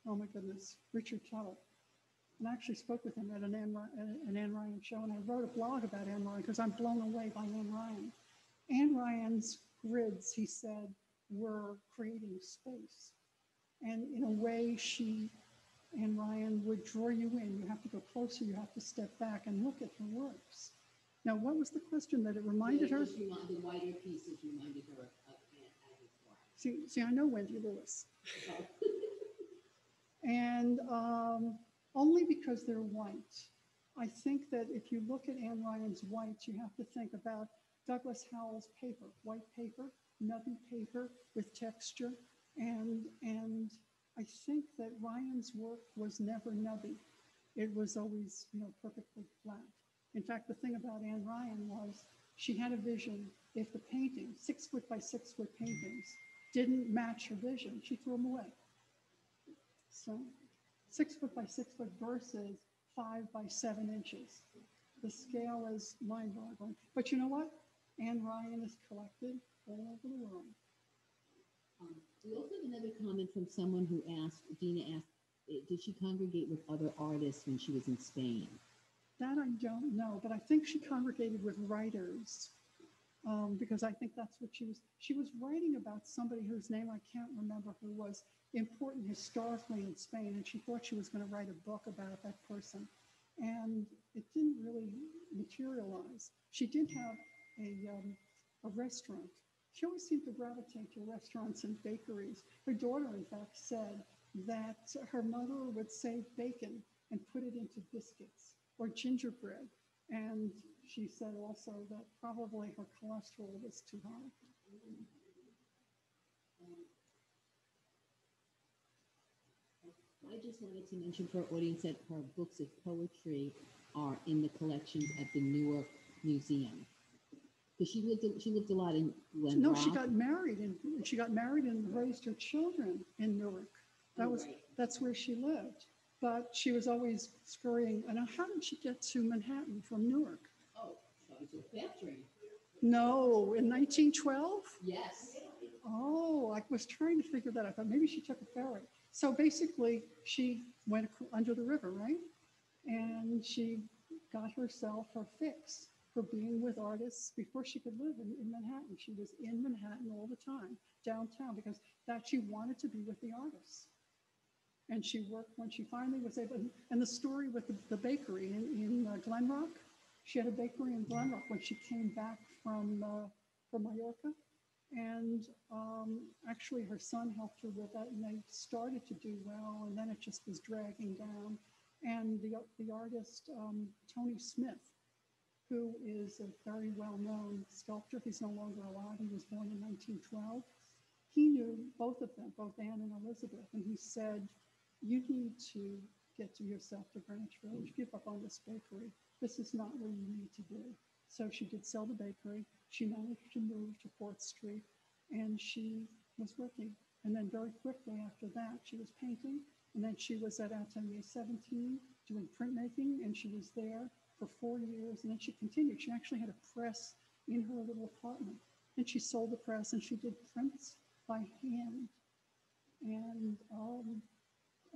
oh my goodness, Richard Tuttle. And I actually spoke with him at an Anne Ryan show, and I wrote a blog about Anne Ryan because I'm blown away by Anne Ryan. Anne Ryan's grids, he said, were creating space. And in a way, Anne Ryan would draw you in. You have to go closer, you have to step back and look at her works. Now, what was the question that it reminded her? The whiter pieces reminded her of Agnes Martin. See, I know Wendy Lewis. Oh. And only because they're white. I think that if you look at Anne Ryan's whites, you have to think about Douglas Howell's paper, white paper, nubby paper with texture. And I think that Ryan's work was never nubby. It was always, perfectly flat. In fact, the thing about Anne Ryan was she had a vision. If the painting, 6 foot by 6 foot paintings, didn't match her vision, she threw them away. So 6 foot by 6 foot versus 5 by 7 inches. The scale is mind-boggling. But you know what? Anne Ryan is collected all over the world. We also have another comment from someone who asked, Dina asked, did she congregate with other artists when she was in Spain? That I don't know, but I think she congregated with writers because I think that's what she was writing about somebody whose name I can't remember, who was important historically in Spain, and she thought she was going to write a book about that person. And it didn't really materialize. She did have a restaurant. She always seemed to gravitate to restaurants and bakeries. Her daughter, in fact, said that her mother would save bacon and put it into biscuits or gingerbread. And she said also that probably her cholesterol was too high. I just wanted to mention for our audience that her books of poetry are in the collections at the Newark Museum. Because she lived a lot in Glen No, Rock. she got married and raised her children in Newark. That's where she lived. But she was always scurrying. And how did she get to Manhattan from Newark? Oh, that was a factory. No, in 1912? Yes. Oh, I was trying to figure that out. I thought maybe she took a ferry. So basically, she went under the river, right? And she got herself her fix for being with artists before she could live in Manhattan. She was in Manhattan all the time, downtown, because that she wanted to be with the artists. And she worked when she finally was able, and the story with the bakery in Glen Rock, she had a bakery in Glen Rock when she came back from Mallorca. And actually her son helped her with that, and they started to do well, and then it just was dragging down. And the artist, Tony Smith, who is a very well-known sculptor, he's no longer alive, he was born in 1912. He knew both of them, both Anne and Elizabeth, and he said, you need to get to yourself to Greenwich Village, give up on this bakery. This is not where you need to be. So she did sell the bakery. She managed to move to 4th Street, and she was working. And then very quickly after that, she was painting. And then she was at Atelier 17 doing printmaking, and she was there for 4 years. And then she continued. She actually had a press in her little apartment. And she sold the press, and she did prints by hand. And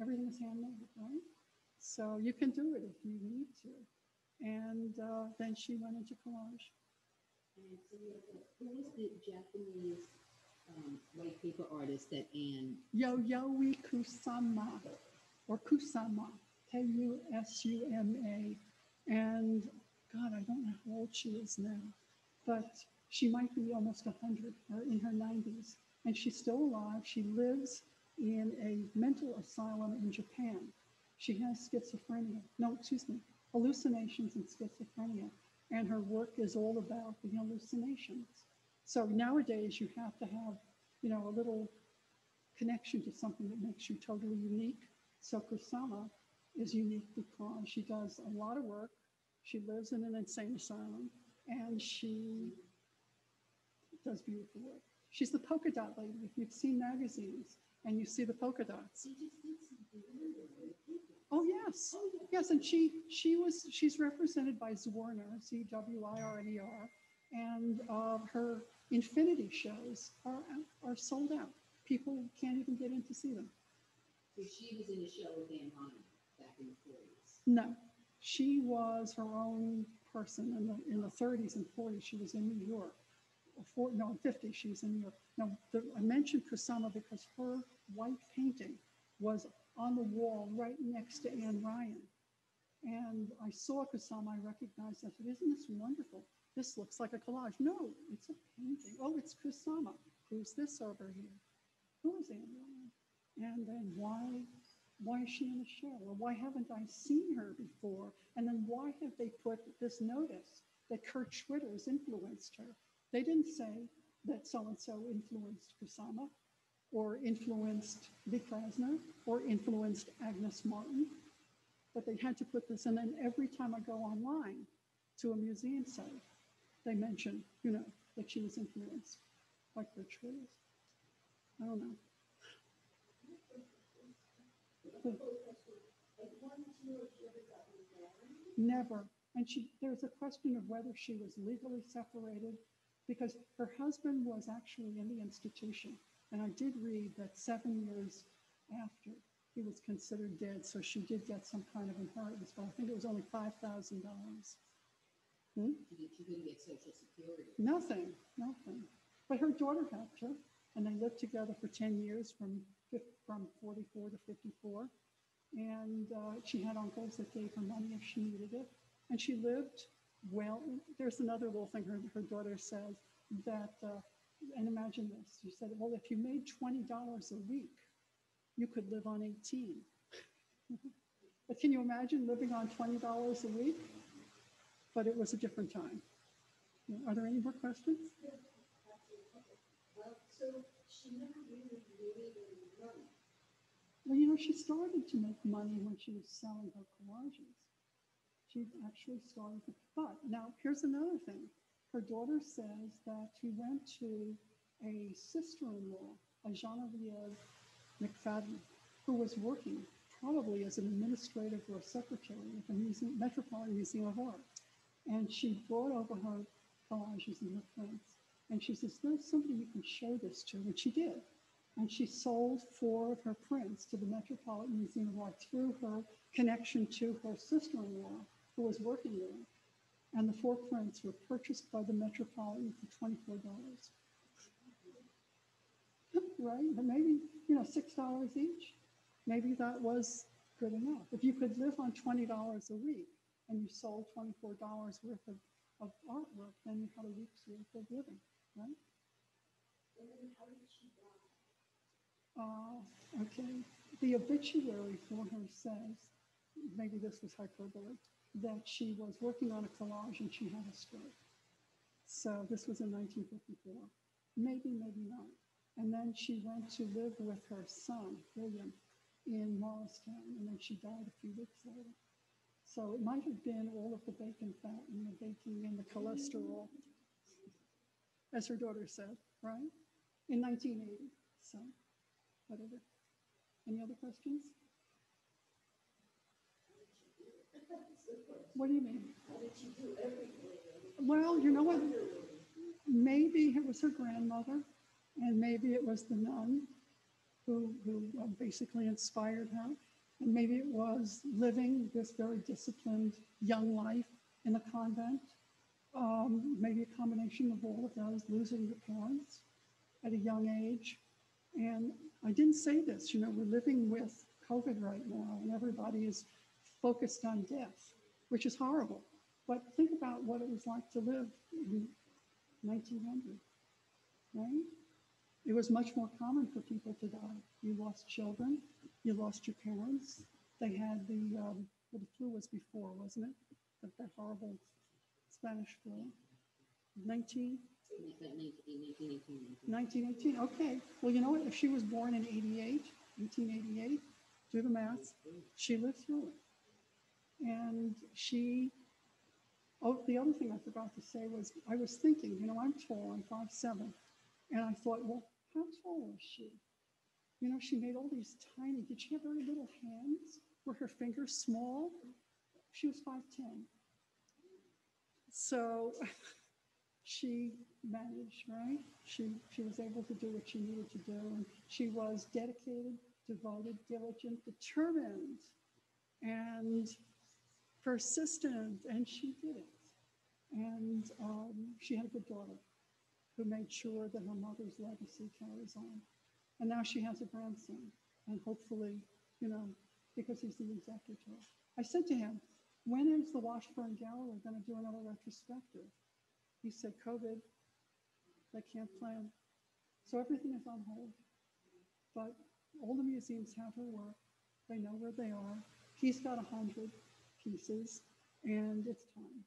everything was handmade, right? So you can do it if you need to. And then she went into collage. And so who was the Japanese white paper artist that Anne? Yayoi Kusama, or Kusama, Kusuma. And God, I don't know how old she is now, but she might be almost 100 or in her 90s. And she's still alive. She lives in a mental asylum in Japan. She has hallucinations and schizophrenia. And her work is all about the hallucinations. So nowadays you have to have, a little connection to something that makes you totally unique. So Kusama is unique because she does a lot of work. She lives in an insane asylum, and she does beautiful work. She's the polka dot lady. If you've seen magazines and you see the polka dots. Oh yes, yes, and she's represented by Zwirner, Zwirner, and her infinity shows are sold out. People can't even get in to see them. So she was in a show with Anne Bonham back in the 40s. No, she was her own person in the 30s and 40s. She was in New York. In 50s she was in New York. Now, I mentioned Kusama because her white painting was on the wall right next to Anne Ryan. And I saw Kusama, I recognized that. Isn't this wonderful? This looks like a collage. No, it's a painting. Oh, it's Kusama. Who's this over here? Who is Anne Ryan? And then why is she in the show? Or why haven't I seen her before? And then why have they put this notice that Kurt Schwitters influenced her? They didn't say that so-and-so influenced Kusama, or influenced Vic Krasner, or influenced Agnes Martin, but they had to put this. And then every time I go online to a museum site, they mention, that she was influenced by Kurt Schwitters. I don't know. Never. And there's a question of whether she was legally separated, because her husband was actually in the institution. And I did read that 7 years after he was considered dead, so she did get some kind of inheritance, but I think it was only $5,000. She didn't get Social Security. Nothing. But her daughter helped her, and they lived together for 10 years from 44 to 54. And she had uncles that gave her money if she needed it. And she lived well. There's another little thing her daughter says that, and imagine this, she said, well, if you made $20 a week, you could live on 18. But can you imagine living on $20 a week? But it was a different time. Are there any more questions? Yeah, absolutely. Okay. So she never really made any money. Well, she started to make money when she was selling her collages. She actually started, but now here's another thing. Her daughter says that she went to a sister-in-law, a Genevieve McFadden, who was working probably as an administrative or secretary at the Metropolitan Museum of Art. And she brought over her collages and her prints. And she says, there's somebody you can show this to, and she did. And she sold 4 of her prints to the Metropolitan Museum of Art through her connection to her sister-in-law, who was working there. And the 4 prints were purchased by the Metropolitan for $24. Right? But maybe, $6 each. Maybe that was good enough. If you could live on $20 a week and you sold $24 worth of artwork, then you had a week's worth of living, right? And then how did she die? Okay. The obituary for her says, maybe this was hyperbole, that she was working on a collage and she had a stroke. So this was in 1954. Maybe, maybe not. And then she went to live with her son, William, in Morristown, and then she died a few weeks later. So it might have been all of the bacon fat and the baking and the cholesterol, as her daughter said, right? In 1980. So whatever. Any other questions? What do you mean? How did she do everything? Well, you know what? Maybe it was her grandmother, and maybe it was the nun who basically inspired her. And maybe it was living this very disciplined young life in a convent. Maybe a combination of all of those, losing your parents at a young age. And I didn't say this, we're living with COVID right now, and everybody is focused on death, which is horrible. But think about what it was like to live in 1900, right? It was much more common for people to die. You lost children, you lost your parents. They had the flu was before, wasn't it? That horrible Spanish flu. 19? 1918, okay. Well, you know what, if she was born in 1888, do the math, she lived through it. And the other thing I forgot to say was, I was thinking, you know, I'm tall, I'm 5'7", and I thought, well, how tall is she? You know, she made all these tiny, did she have very little hands? Were her fingers small? She was 5'10". So she managed, right? She was able to do what she needed to do. And she was dedicated, devoted, diligent, determined, and persistent, and she did it. And she had a good daughter who made sure that her mother's legacy carries on. And now she has a grandson, and hopefully, you know, because he's the executor. I said to him, when is the Washburn Gallery going to do another retrospective? He said, COVID, they can't plan. So everything is on hold. But all the museums have her work. They know where they are. He's got 100 pieces, and it's time.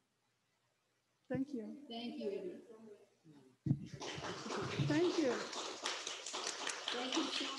Thank you. Thank you. Thank you. Thank you so